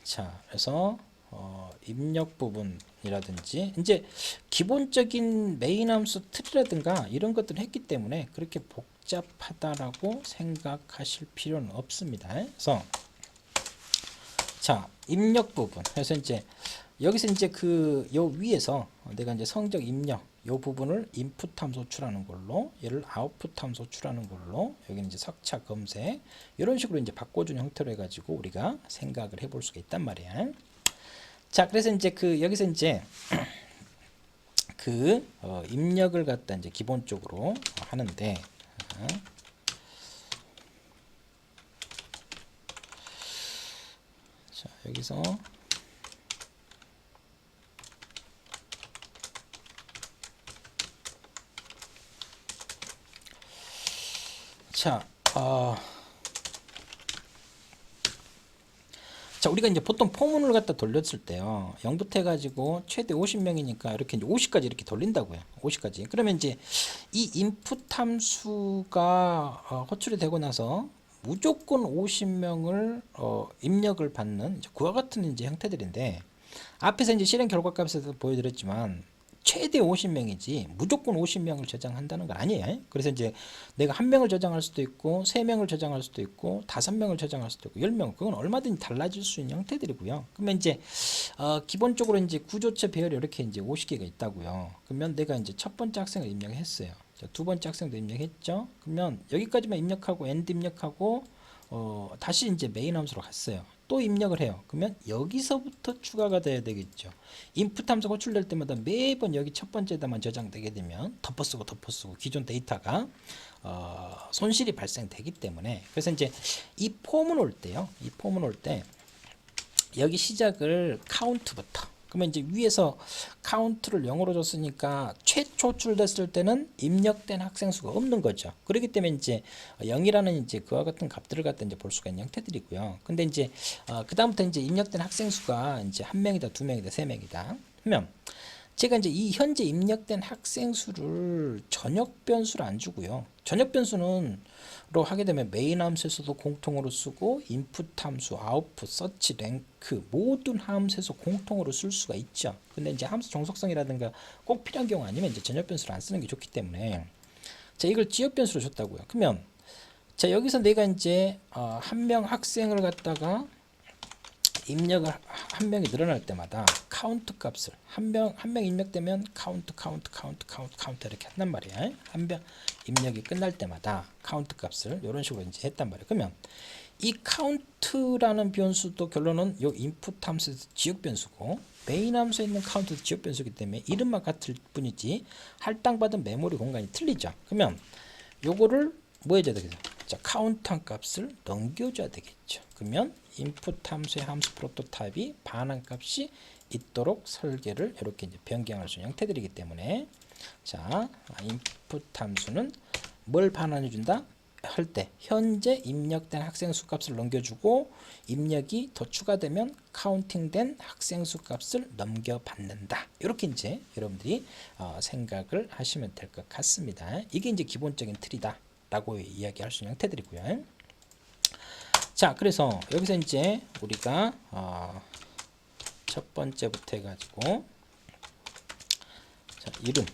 S1: 자, 그래서 입력 부분이라든지 이제 기본적인 메인 함수 틀이라든가 이런 것들을 했기 때문에 그렇게 복잡하다라고 생각하실 필요는 없습니다. 그래서 자, 입력 부분. 그래서 이제 여기서 이제 그 요 위에서 내가 이제 성적 입력 요 부분을 인풋 함수 호출하는 걸로 얘를 아웃풋 함수 호출하는 걸로 여기는 이제 석차 검색 이런 식으로 이제 바꿔주는 형태로 해가지고 우리가 생각을 해볼 수가 있단 말이야. 자, 그래서 이제 그 여기서 이제 그 입력을 갖다 이제 기본적으로 하는데 자, 여기서 자, 자, 우리가 이제 보통 포문을 갖다 돌렸을 때요. 0부터 해가지고 최대 50명이니까 이렇게 이제 50까지 이렇게 돌린다고요. 50까지. 그러면 이제 이 인풋 함수가 호출이 되고 나서 무조건 50명을 입력을 받는 그와 같은 이제 형태들인데 앞에서 이제 실행 결과값에서 보여드렸지만 최대 50명이지 무조건 50명을 저장한다는 건 아니에요. 그래서 이제 내가 1명을 저장할 수도 있고 3명을 저장할 수도 있고 5명을 저장할 수도 있고 10명 그건 얼마든지 달라질 수 있는 형태들이고요. 그러면 이제 기본적으로 이제 구조체 배열이 이렇게 이제 50개가 있다고요. 그러면 내가 이제 첫 번째 학생을 입력했어요. 자, 두 번째 학생도 입력했죠. 그러면 여기까지만 입력하고 엔드 입력하고 다시 이제 메인 함수로 갔어요. 또 입력을 해요. 그러면 여기서부터 추가가 돼야 되겠죠. 인풋 함수가 호출될 때마다 매번 여기 첫 번째에다만 저장되게 되면 덮어쓰고 기존 데이터가 손실이 발생되기 때문에 그래서 이제 이 폼을 올 때요. 이 폼을 올 때 여기 시작을 그러면 이제 위에서 카운트를 0으로 줬으니까 최초 출됐을 때는 입력된 학생 수가 없는 거죠. 그렇기 때문에 이제 0이라는 이제 그와 같은 값들을 갖다 이제 볼 수가 있는 형태들이고요. 근데 이제 그다음부터 이제 입력된 학생 수가 이제 한 명이다, 두 명이다, 세 명이다. 그러면 제가 이제 이 현재 입력된 학생 수를 전역 변수를 안 주고요. 전역 변수는 로 하게 되면 메인 함수에서도 공통으로 쓰고 인풋 함수, 아웃풋, 서치, 랭크 모든 함수에서 공통으로 쓸 수가 있죠. 근데 이제 함수 정속성이라든가 꼭 필요한 경우 아니면 이제 전역 변수를 안 쓰는 게 좋기 때문에 자, 이걸 지역 변수로 줬다고요. 그러면 자, 여기서 내가 이제 한 명 학생을 갖다가 입력을 한 명이 늘어날 때마다 카운트 값을 한 명 입력되면 카운트 이렇게 한단 말이야. 한 명 입력이 끝날 때마다 카운트 값을 이런 식으로 이제 했단 말이야. 그러면 이 카운트라는 변수도 결론은 요 인풋 함수에서 지역 변수고 메인 함수에 있는 카운트도 지역 변수이기 때문에 이름만 같을 뿐이지 할당받은 메모리 공간이 틀리죠. 그러면 요거를 뭐 해줘야 되겠어? 자, 카운트한 값을 넘겨줘야 되겠죠. 그러면 인풋 함수의 함수 프로토타입이 반환 값이 있도록 설계를 이렇게 이제 변경할 수 있는 형태들이기 때문에 자, 인풋 함수는 뭘 반환해 준다? 할 때 현재 입력된 학생 수 값을 넘겨주고 입력이 더 추가되면 카운팅된 학생 수 값을 넘겨받는다. 이렇게 이제 여러분들이 생각을 하시면 될 것 같습니다. 이게 이제 기본적인 틀이다 라고 이야기할 수 있는 형태들이고요. 자, 그래서 여기서 이제 우리가 첫 번째부터 해가지고 자, 이름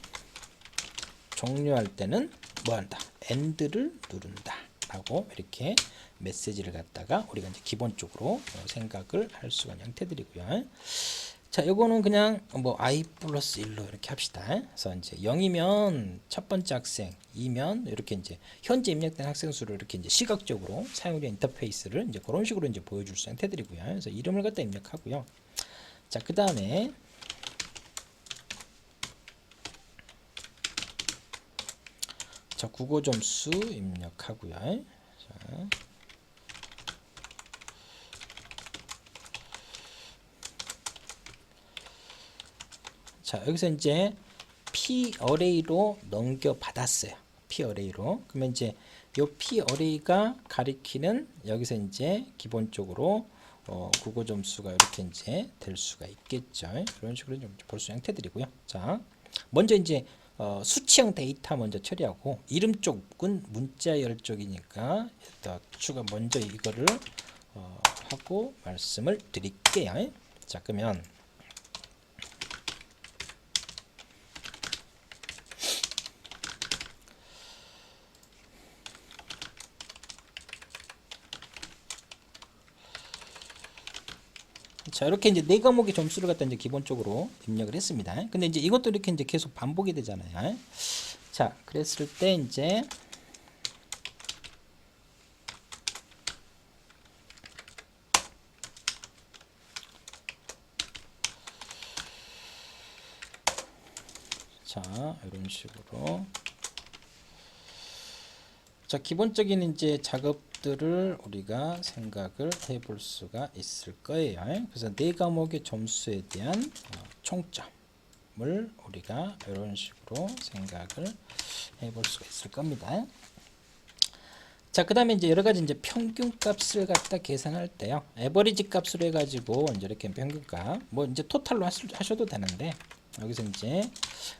S1: 종료할 때는 뭐 한다? end를 누른다 라고 이렇게 메시지를 갖다가 우리가 이제 기본적으로 생각을 할 수가 있는 형태들이고요. 자, 요거는 그냥 뭐 i 플러스 1로 이렇게 합시다. 그래서 이제 0이면 첫 번째 학생, 2면 이렇게 이제 현재 입력된 학생 수를 이렇게 이제 시각적으로 사용자 인터페이스를 이제 그런 식으로 이제 보여줄 수 있는 형태들이고요. 그래서 이름을 갖다 입력하고요. 자, 그 다음에 자, 국어 점수 입력하고요. 자, 여기서 이제 p 어레이로 넘겨 받았어요. p 어레이로. 그러면 이제 요 p 어레이가 가리키는 여기서 이제 기본적으로 국어 점수가 이렇게 이제 될 수가 있겠죠. 그런 식으로 좀 볼 수 있는 형태들이고요. 자, 먼저 이제 수치형 데이터 먼저 처리하고 이름 쪽은 문자열 쪽이니까 일단 추가 먼저 이거를 하고 말씀을 드릴게요. 자, 그러면 자, 이렇게 이제 네 과목의 점수를 갖다 이제 기본적으로 입력을 했습니다. 근데 이제 이것도 이렇게 이제 계속 반복이 되잖아요. 자, 그랬을 때 이제 자, 이런 식으로 자, 기본적인 이제 작업들을 우리가 생각을 해볼 수가 있을 거예요. 그래서 네 과목의 점수에 대한 총점을 우리가 이런 식으로 생각을 해볼 수가 있을 겁니다. 자, 그 다음에 이제 여러 가지 이제 평균 값을 갖다 계산할 때요. 에버리지 값으로 해가지고 이제 이렇게 평균값, 뭐 이제 토탈로 하셔도 되는데, 여기서 이제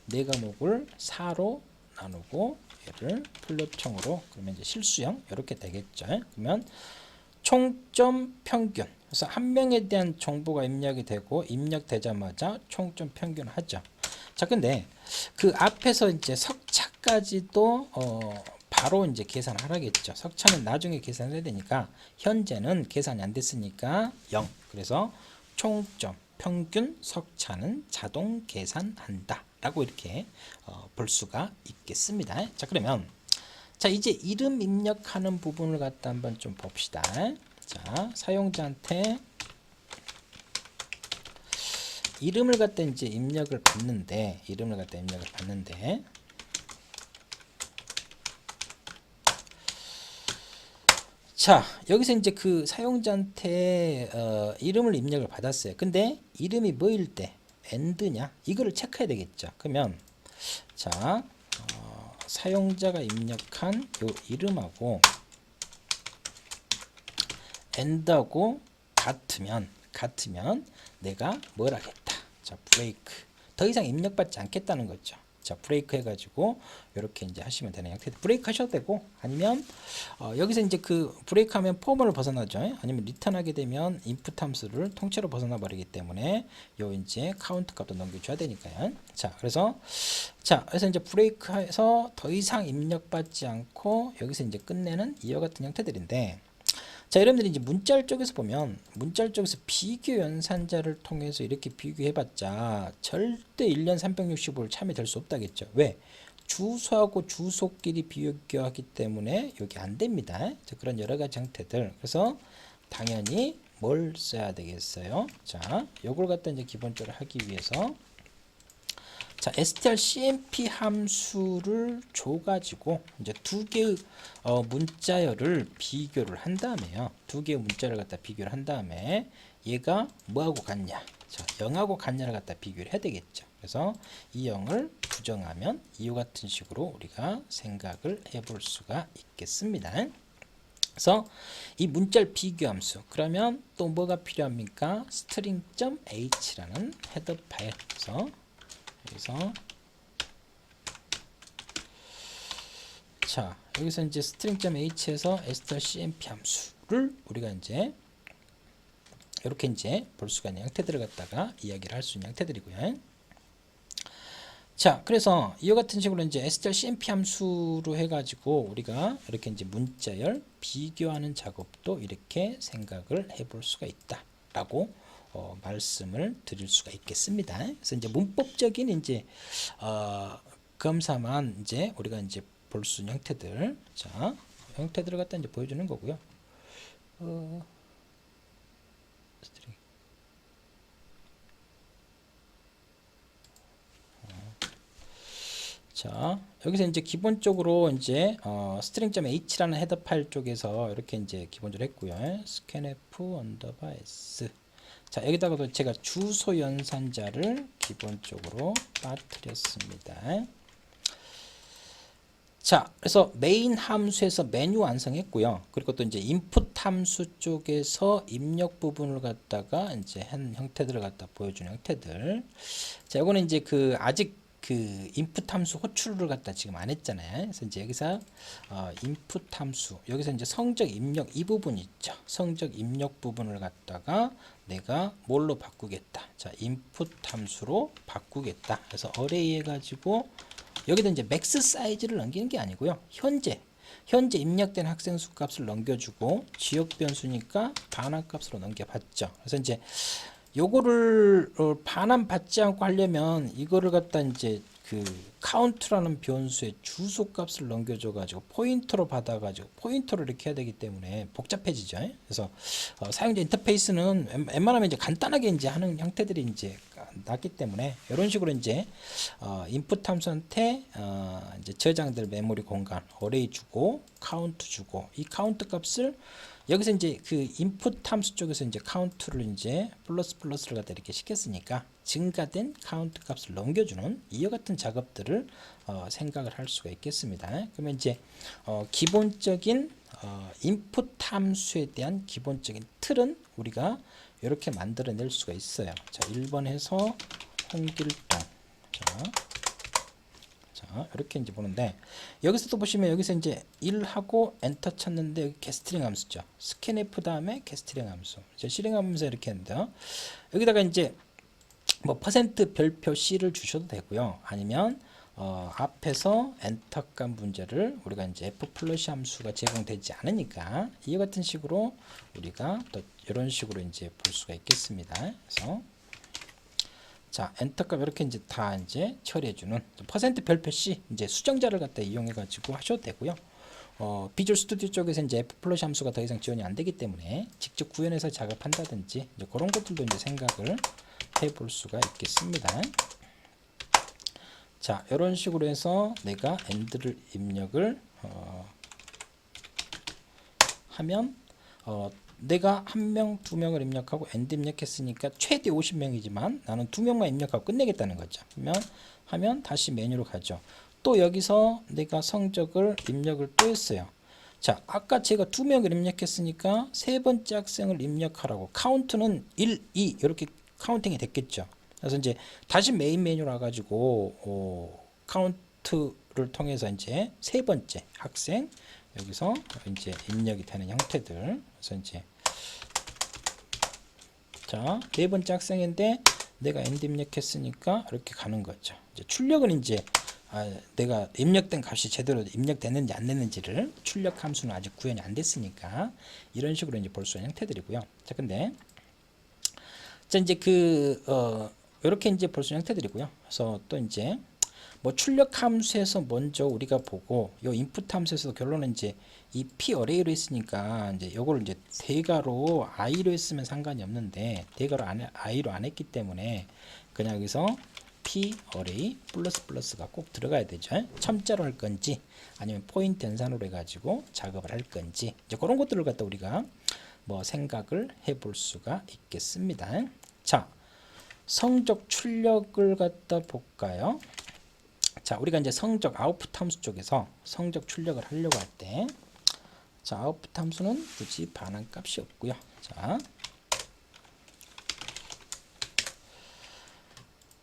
S1: 네 과목을 4로 나누고 얘를 플롯형으로 그러면 이제 실수형 이렇게 되겠죠. 그러면 총점 평균. 그래서 한 명에 대한 정보가 입력이 되고 입력되자마자 총점 평균 하죠. 자, 근데 그 앞에서 이제 석차까지도 바로 이제 계산하라겠죠. 석차는 나중에 계산해야 되니까 현재는 계산이 안 됐으니까 0. 그래서 총점 평균 석차는 자동 계산한다 라고 이렇게 볼 수가 있겠습니다. 자, 그러면 자, 이제 이름 입력하는 부분을 갖다 한번 좀 봅시다. 자, 사용자한테 이름을 갖다 이제 입력을 받는데 자, 여기서 이제 그 사용자한테 이름을 입력을 받았어요. 근데 이름이 뭐일 때? end냐 이거를 체크해야 되겠죠. 그러면 자 사용자가 입력한 요 이름하고 end하고 같으면 내가 뭘 하겠다. 자 브레이크 더 이상 입력받지 않겠다는 거죠. 자 브레이크 해가지고 이렇게 이제 하시면 되는 형태. 브레이크 하셔도 되고 아니면 여기서 이제 그 브레이크 하면 포멀을 벗어나죠. 아니면 리턴하게 되면 인풋 함수를 통째로 벗어나 버리기 때문에 요 이제 카운트 값도 넘겨줘야 되니까요. 자 그래서 이제 브레이크해서 더 이상 입력받지 않고 여기서 이제 끝내는 이와 같은 형태들인데. 자 여러분들이 이제 문자열 쪽에서 보면 문자열 쪽에서 비교 연산자를 통해서 이렇게 비교해봤자 절대 1년 365일 참여될 수 없다겠죠. 왜? 주소하고 주소끼리 비교하기 때문에 여기 안 됩니다. 자, 그런 여러 가지 형태들. 그래서 당연히 뭘 써야 되겠어요? 자, 요걸 갖다 이제 기본적으로 하기 위해서 자, strcmp 함수를 줘가지고 이제 두 개의 문자열을 비교를 한 다음에요. 두 개의 문자를 갖다 비교를 한 다음에 얘가 뭐하고 같냐? 자, 0하고 같냐를 갖다 비교를 해야 되겠죠. 그래서 이 0을 부정하면 이와 같은 식으로 우리가 생각을 해볼 수가 있겠습니다. 그래서 이 문자열 비교 함수 그러면 또 뭐가 필요합니까? string.h라는 헤더 파일. 그래서 자 여기서 이제 string.h에서 strcmp 함수를 우리가 이제 이렇게 이제 볼 수가 있는 형태들을 갖다가 이야기를 할 수 있는 형태들이고요. 자 그래서 이와 같은 식으로 이제 strcmp 함수로 해가지고 우리가 이렇게 이제 문자열 비교하는 작업도 이렇게 생각을 해볼 수가 있다라고 말씀을 드릴 수가 있겠습니다. 그래서 이제 문법적인 이제 검사만 이제 우리가 이제 볼 수 있는 형태들, 자 형태들을 갖다 이제 보여주는 거고요. 자 여기서 이제 기본적으로 이제 string.h라는 헤더 파일 쪽에서 이렇게 이제 기본적으로 했고요. scanf _s 자 여기다가도 제가 주소 연산자를 기본적으로 빠뜨렸습니다. 자 그래서 메인 함수에서 메뉴 완성했고요. 그리고 또 이제 인풋 함수 쪽에서 입력 부분을 갖다가 이제 한 형태들을 갖다 보여주는 형태들. 자 이거는 이제 그 아직 그 인풋 함수 호출을 갖다 지금 안 했잖아요. 그래서 이제 여기서 인풋 함수 여기서 이제 성적 입력 이 부분 있죠. 성적 입력 부분을 갖다가 내가 뭘로 바꾸겠다. 자 인풋 함수로 바꾸겠다. 그래서 어레이 해가지고 여기다 이제 맥스 사이즈를 넘기는 게 아니고요. 현재 입력된 학생 수 값을 넘겨주고 지역 변수니까 반환 값으로 넘겨봤죠. 그래서 이제 요거를 반환 받지 않고 하려면 이거를 갖다 이제 그 카운트라는 변수의 주소 값을 넘겨줘 가지고 포인터로 받아 가지고 포인터로 이렇게 해야 되기 때문에 복잡해지죠. 그래서 사용자 인터페이스는 웬만하면 이제 간단하게 이제 하는 형태들이 이제 낫기 때문에 이런 식으로 이제 인풋 함수한테 이제 저장될 메모리 공간 어레이 주고 카운트 주고 이 카운트 값을 여기서 이제 그 인풋 함수 쪽에서 이제 카운트를 이제 플러스를 갖다 이렇게 시켰으니까 증가된 카운트 값을 넘겨주는 이와 같은 작업들을 생각을 할 수가 있겠습니다. 그러면 이제 기본적인 인풋 함수에 대한 기본적인 틀은 우리가 이렇게 만들어낼 수가 있어요. 자, 1번 해서 홍길동. 자, 이렇게 이제 보는데 여기서도 보시면 여기서 이제 1하고 엔터 쳤는데 여기 게스트링 함수죠. scanf 다음에 게스트링 함수. 실행 함수 이렇게 했는데요. 여기다가 이제 뭐 퍼센트 별표 C를 주셔도 되고요. 아니면 앞에서 엔터값 문제를 우리가 이제 F 플러시 함수가 제공되지 않으니까 이와 같은 식으로 우리가 또 이런 식으로 이제 볼 수가 있겠습니다. 그래서 자 엔터값 이렇게 이제 다 이제 처리해주는 퍼센트 별표 C 이제 수정자를 갖다 이용해 가지고 하셔도 되고요. 비주얼 스튜디오 쪽에서 이제 F 플러시 함수가 더 이상 지원이 안 되기 때문에 직접 구현해서 작업한다든지 이제 그런 것들도 이제 생각을 해볼 수가 있겠습니다. 자 이런 식으로 해서 내가 end를 입력을 하면 내가 한 명, 두 명을 입력하고 엔드 입력했으니까 최대 50명이지만 나는 두 명만 입력하고 끝내겠다는 거죠. 그러면 하면 다시 메뉴로 가죠. 또 여기서 내가 성적을 입력을 또 했어요. 자, 아까 제가 두 명을 입력했으니까 세 번째 학생을 입력하라고 카운트는 1, 2 이렇게 카운팅이 됐겠죠. 그래서 이제 다시 메인 메뉴로 와가지고 카운트를 통해서 이제 세 번째 학생 여기서 이제 입력이 되는 형태들. 그래서 이제 자, 네 번째 학생인데 내가 엔드 입력했으니까 이렇게 가는 거죠. 이제 출력은 이제 내가 입력된 값이 제대로 입력됐는지 안 됐는지를 출력 함수는 아직 구현이 안 됐으니까 이런 식으로 이제 볼 수 있는 형태들이고요. 자, 근데 자 이제 이렇게 이제 볼 수 있는 형태들이고요. 그래서 또 이제 뭐 출력 함수에서 먼저 우리가 보고 요 인풋 함수에서 결론은 이제 이 p 어레이로 했으니까 이제 요거를 이제 대괄호 i로 했으면 상관이 없는데 대괄호 i로 안 했기 때문에 그냥 여기서 p 어레이 플러스가 꼭 들어가야 되죠. 첨자로 할 건지 아니면 포인트 연산으로 해가지고 작업을 할 건지 이제 그런 것들을 갖다 우리가 뭐 생각을 해볼 수가 있겠습니다. 자, 성적 출력을 갖다 볼까요? 자, 우리가 이제 성적 아웃풋 함수 쪽에서 성적 출력을 하려고 할 때, 자, 아웃풋 함수는 굳이 반환값이 없고요.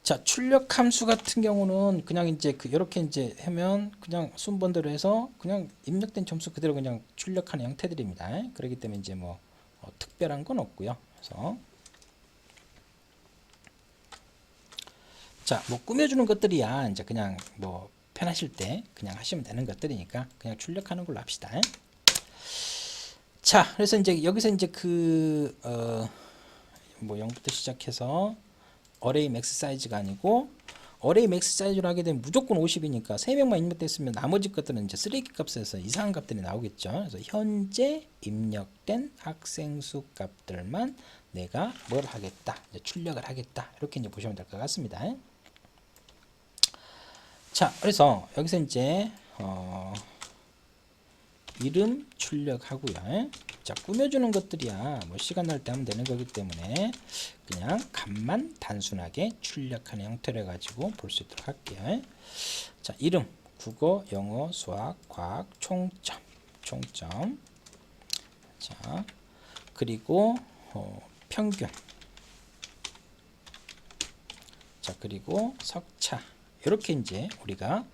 S1: 자, 출력 함수 같은 경우는 그냥 이제 이렇게 이제 하면 그냥 순번대로 해서 그냥 입력된 점수 그대로 그냥 출력하는 형태들입니다. 그렇기 때문에 이제 뭐 특별한 건 없고요. 그래서 자, 뭐 꾸며주는 것들이야 이제 그냥 뭐 편하실 때 그냥 하시면 되는 것들이니까 그냥 출력하는 걸로 합시다. 자, 그래서 이제 여기서 이제 뭐 0부터 시작해서 어레이 맥스 사이즈가 아니고 어레이 맥스 사이즈로 하게 되면 무조건 50이니까 3명만 입력됐으면 나머지 것들은 이제 쓰레기 값에서 이상한 값들이 나오겠죠. 그래서 현재 입력된 학생 수 값들만 내가 뭘 하겠다, 이제 출력을 하겠다 이렇게 이제 보시면 될 것 같습니다. 자, 그래서 여기서 이제 이름 출력하고요. 자, 꾸며주는 것들이야 뭐 시간 날 때 하면 되는 거기 때문에 그냥 값만 단순하게 출력하는 형태로 해가지고 볼 수 있도록 할게요. 자, 이름 국어, 영어, 수학, 과학, 총점. 자, 그리고 평균. 자, 그리고 석차. 이렇게 이제 우리가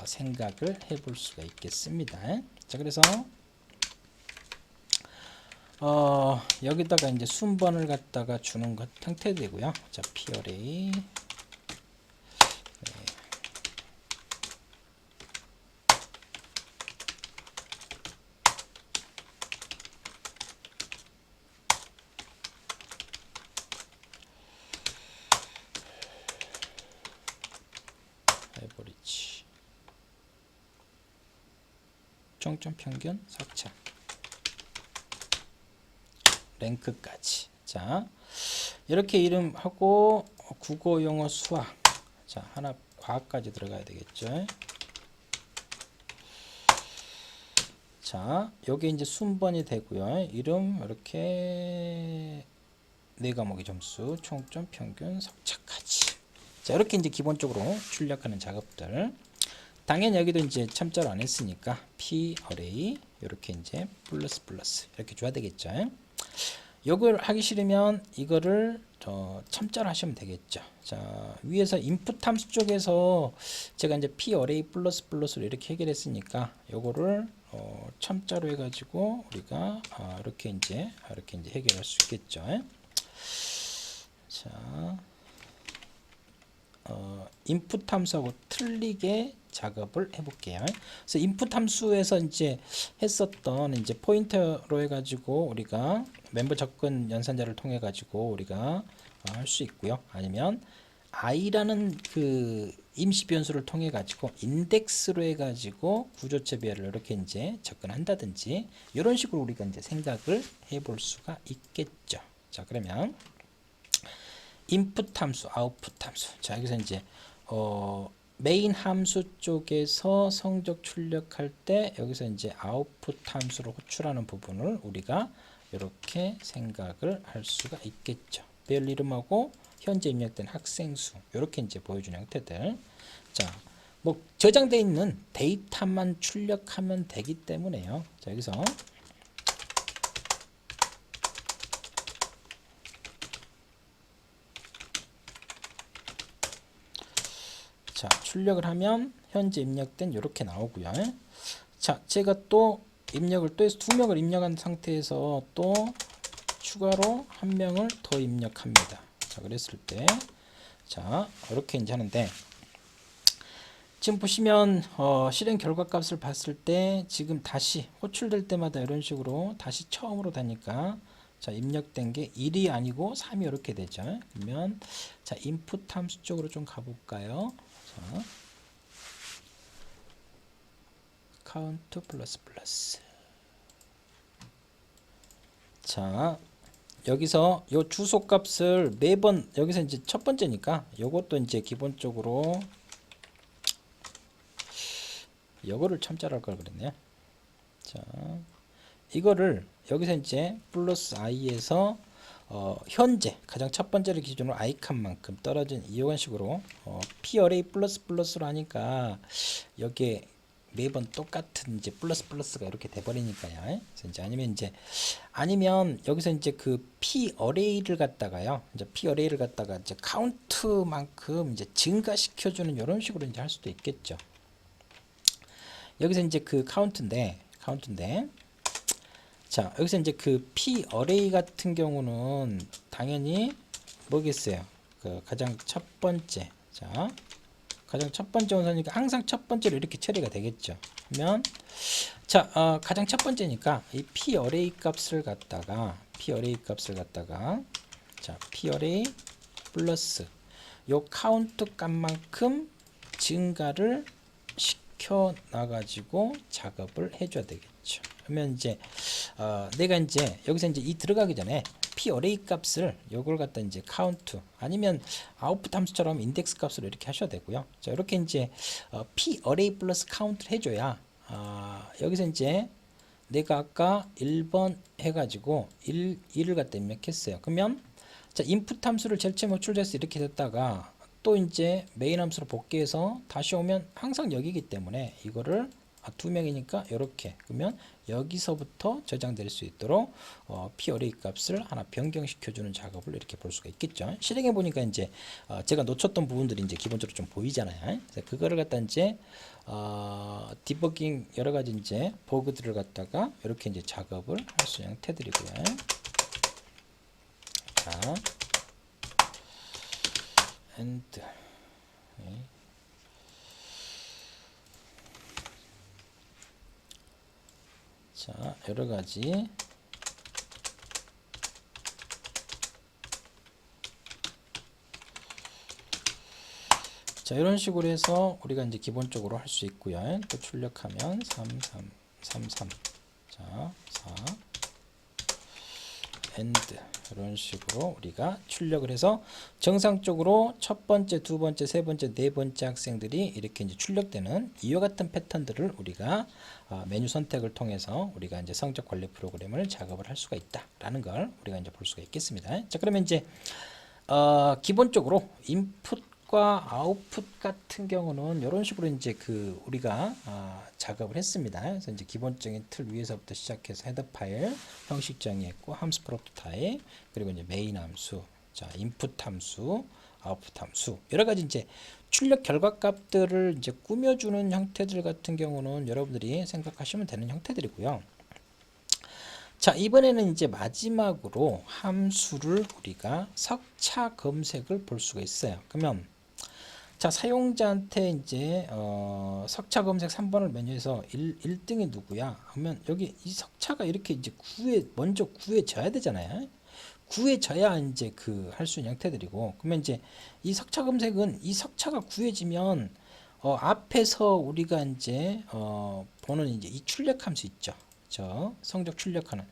S1: 생각을 해볼 수가 있겠습니다. 자, 그래서 여기다가 이제 순번을 갖다가 주는 것 형태되고요. 자, p 어레이 에버리지 총점 평균 석차 랭크까지. 자, 이렇게 이름하고 국어, 영어, 수학. 자, 하나 과학까지 들어가야 되겠죠. 자, 요게 이제 순번이 되고요. 이름 이렇게 4과목의 점수, 총점, 평균, 석차까지. 자, 이렇게 이제 기본적으로 출력하는 작업들. 당연히 여기도 이제 첨자로 안 했으니까 p 어레이 이렇게 이제 플러스 이렇게 줘야 되겠죠. 이걸 하기 싫으면 이거를 첨자로 하시면 되겠죠. 자, 위에서 인풋 함수 쪽에서 제가 이제 p 어레이 플러스로 이렇게 해결했으니까 요거를 첨자로 해가지고 우리가 이렇게 이제 해결할 수 있겠죠. 자, 인풋 함수하고 틀리게 작업을 해볼게요. 그래서 인풋 함수에서 이제 했었던 이제 포인터로 해가지고 우리가 멤버 접근 연산자를 통해 가지고 우리가 할 수 있고요. 아니면 i라는 그 임시 변수를 통해 가지고 인덱스로 해가지고 구조체별을 이렇게 이제 접근한다든지 이런 식으로 우리가 이제 생각을 해볼 수가 있겠죠. 자, 그러면 인풋 함수, 아웃풋 함수. 자, 여기서 이제 메인 함수 쪽에서 성적 출력할 때 여기서 이제 아웃풋 함수로 호출하는 부분을 우리가 이렇게 생각을 할 수가 있겠죠. 배열 이름하고 현재 입력된 학생 수 이렇게 이제 보여주는 형태들. 자, 뭐 저장되어 있는 데이터만 출력하면 되기 때문에요. 자, 여기서 자, 출력을 하면 현재 입력된 이렇게 나오고요. 자, 제가 또 입력을 또 해서 2명을 입력한 상태에서 또 추가로 1명을 더 입력합니다. 자, 그랬을 때 자, 이렇게 이제 하는데 지금 보시면 실행 결과 값을 봤을 때 지금 다시 호출될 때마다 이런 식으로 다시 처음으로 다니까 자, 입력된 게 1이 아니고 3이 이렇게 되죠. 그러면 자, 인풋 함수 쪽으로 좀 가볼까요? 자, 카운트 플러스 플러스. 자, 여기서 요 주소 값을 매번 여기서 이제 첫 번째니까 요것도 이제 기본적으로 요거를 참자로 할 걸 그랬네요. 자, 이거를 여기서 이제 플러스 i에서 현재 가장 첫 번째를 기준으로 i 값만큼 떨어진 이런 식으로 p 어레이 플러스 플러스로 하니까 여기에 매번 똑같은 이제 플러스 플러스가 이렇게 돼버리니까요. 그래서 이제 아니면 여기서 이제 그 p 어레이를 갖다가요. 이제 p 어레이를 갖다가 이제 카운트만큼 이제 증가시켜주는 이런 식으로 이제 할 수도 있겠죠. 여기서 이제 그 카운트인데 자, 여기서 이제 그 p 어레이 같은 경우는 당연히 뭐겠어요? 그 가장 첫 번째. 자, 가장 첫 번째 원소니까 항상 첫 번째로 이렇게 처리가 되겠죠. 그러면 자, 가장 첫 번째니까 이 p 어레이 값을 갖다가 자, p 어레이 플러스 요 카운트 값만큼 증가를 시켜 놔가지고 작업을 해줘야 되겠죠. 그러면 이제 내가 이제 여기서 이제 이 들어가기 전에 p 어레이 값을 요걸 갖다 이제 카운트 아니면 아웃풋 함수처럼 인덱스 값으로 이렇게 하셔도 되고요. 자, 이렇게 이제 p 어레이 플러스 카운트를 해줘야 여기서 이제 내가 아까 1번 해가지고 1을 갖다 입력했어요. 그러면 자, 인풋 함수를 제일 처음에 호출돼서 이렇게 됐다가 또 이제 메인 함수로 복귀해서 다시 오면 항상 여기기 때문에 이거를 2명이니까 이렇게 그러면 여기서부터 저장될 수 있도록 p 어레이 값을 하나 변경시켜주는 작업을 이렇게 볼 수가 있겠죠. 실행해 보니까 이제 제가 놓쳤던 부분들이 이제 기본적으로 좀 보이잖아요. 그래서 그거를 갖다 이제 디버깅 여러 가지 이제 버그들을 갖다가 이렇게 이제 작업을 할 수 있는 형태들이고요. 자, and 자, 여러 가지 자, 이런 식으로 해서 우리가 이제 기본적으로 할 수 있고요. 또 출력하면 33 자, 4 and 이런 식으로 우리가 출력을 해서 정상적으로 첫 번째, 두 번째, 세 번째, 네 번째 학생들이 이렇게 이제 출력되는 이와 같은 패턴들을 우리가 메뉴 선택을 통해서 우리가 이제 성적 관리 프로그램을 작업을 할 수가 있다라는 걸 우리가 이제 볼 수가 있겠습니다. 자, 그러면 이제 기본적으로 인풋과 아웃풋 같은 경우는 이런 식으로 이제 그 우리가 작업을 했습니다. 그래서 이제 기본적인 틀 위에서부터 시작해서 헤더 파일 형식 정의했고 함수 프로토타입 그리고 이제 메인 함수, 자 인풋 함수, 아웃풋 함수 여러 가지 이제 출력 결과 값들을 이제 꾸며주는 형태들 같은 경우는 여러분들이 생각하시면 되는 형태들이고요. 자, 이번에는 이제 마지막으로 함수를 우리가 석차 검색을 볼 수가 있어요. 그러면 자, 사용자한테 이제 석차 검색 3번을 메뉴에서 1등이 누구야? 하면 여기 이 석차가 이렇게 이제 먼저 구해져야 되잖아요. 구해져야 이제 그 할 수 있는 형태들이고, 그러면 이제 이 석차 검색은 이 석차가 구해지면 앞에서 우리가 이제 보는 이제 이 출력 함수 있죠. 저 성적 출력하는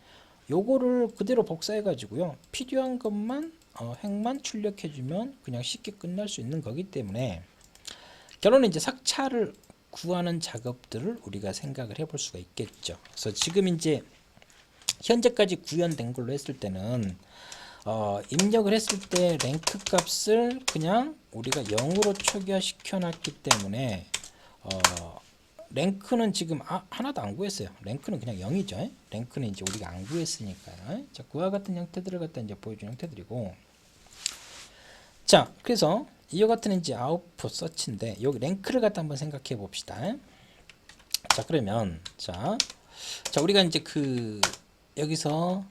S1: 요거를 그대로 복사해 가지고요. 필요한 것만 행만 출력해주면 그냥 쉽게 끝날 수 있는 거기 때문에 결론은 이제 석차를 구하는 작업들을 우리가 생각을 해볼 수가 있겠죠. 그래서 지금 이제 현재까지 구현된 걸로 했을 때는 입력을 했을 때 랭크 값을 그냥 우리가 0으로 초기화시켜 놨기 때문에 랭크는 지금 하나도 안 구했어요. 랭크는 그냥 0이죠. 랭크는 이제 우리가 안 구했으니까요. 자, 그와 같은 형태들을 갖다 이제 보여준 형태들이고, 자, 그래서 이와 같은 이제 아웃풋 서치인데 여기 랭크를 갖다 한번 생각해 봅시다. 자, 그러면 자 우리가 이제 여기서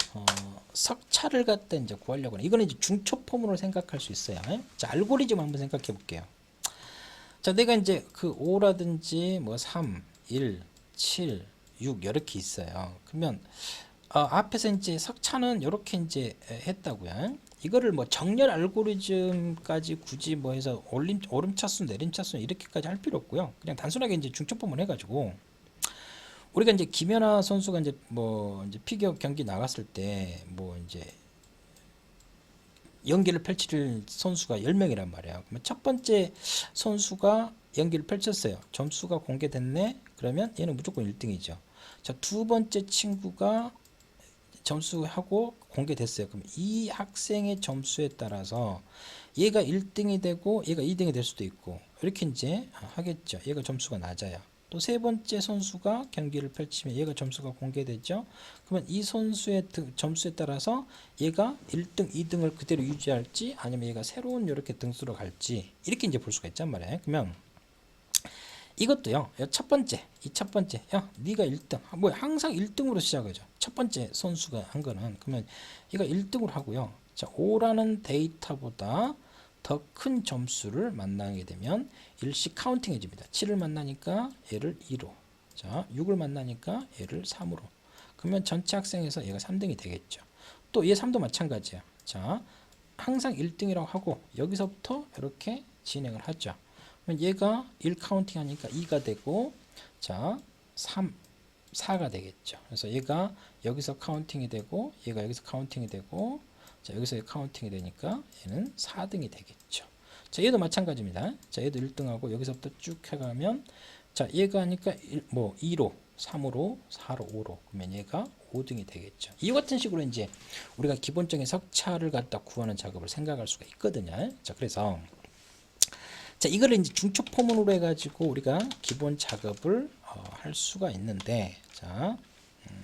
S1: 석차를 갖다 이제 구하려고 하는, 이거는 이제 중첩 폼으로 생각할 수 있어요. 자, 알고리즘 한번 생각해 볼게요. 자, 내가 이제 5라든지 뭐 3, 1, 7, 6 이렇게 있어요. 그러면 앞에서 이제 석차는 이렇게 이제 했다고요. 이거를 뭐 정렬 알고리즘까지 굳이 뭐 해서 오름차순, 내림차순 이렇게까지 할 필요 없고요. 그냥 단순하게 이제 중첩폼을 해가지고 우리가 이제 김연아 선수가 이제 뭐 이제 피겨 경기 나갔을 때 뭐 이제 연기를 펼칠 선수가 10명이란 말이야. 그러면 첫 번째 선수가 연기를 펼쳤어요. 점수가 공개됐네. 그러면 얘는 무조건 1등이죠. 자, 두 번째 친구가 점수하고 공개됐어요. 그럼 이 학생의 점수에 따라서 얘가 1등이 되고 얘가 2등이 될 수도 있고 이렇게 이제 하겠죠. 얘가 점수가 낮아요. 또 세 번째 선수가 경기를 펼치면 얘가 점수가 공개되죠. 그러면 이 선수의 점수에 따라서 얘가 1등, 2등을 그대로 유지할지 아니면 얘가 새로운 이렇게 등수로 갈지 이렇게 이제 볼 수가 있단 말이에요. 그러면 이것도요. 첫 번째, 이 첫 번째, 야, 네가 1등. 뭐 항상 1등으로 시작하죠. 첫 번째 선수가 한 거는 그러면 얘가 1등으로 하고요. 자, 5라는 데이터보다 더 큰 점수를 만나게 되면 일시 카운팅 해줍니다. 7을 만나니까 얘를 2로, 자, 6을 만나니까 얘를 3으로. 그러면 전체 학생에서 얘가 3등이 되겠죠. 또 얘 3도 마찬가지야. 자, 항상 1등이라고 하고 여기서부터 이렇게 진행을 하죠. 얘가 1 카운팅 하니까 2가 되고, 자, 3, 4가 되겠죠. 그래서 얘가 여기서 카운팅이 되고, 얘가 여기서 카운팅이 되고, 자, 여기서 카운팅이 되니까 얘는 4등이 되겠죠. 자, 얘도 마찬가지입니다. 자, 얘도 1등하고 여기서부터 쭉 해가면, 자, 얘가 하니까 2로, 3으로, 4로, 5로. 그러면 얘가 5등이 되겠죠. 이 같은 식으로 이제 우리가 기본적인 석차를 갖다 구하는 작업을 생각할 수가 있거든요. 자, 그래서 자, 이거를 이제 중첩 포문으로 해가지고 우리가 기본 작업을 할 수가 있는데, 자,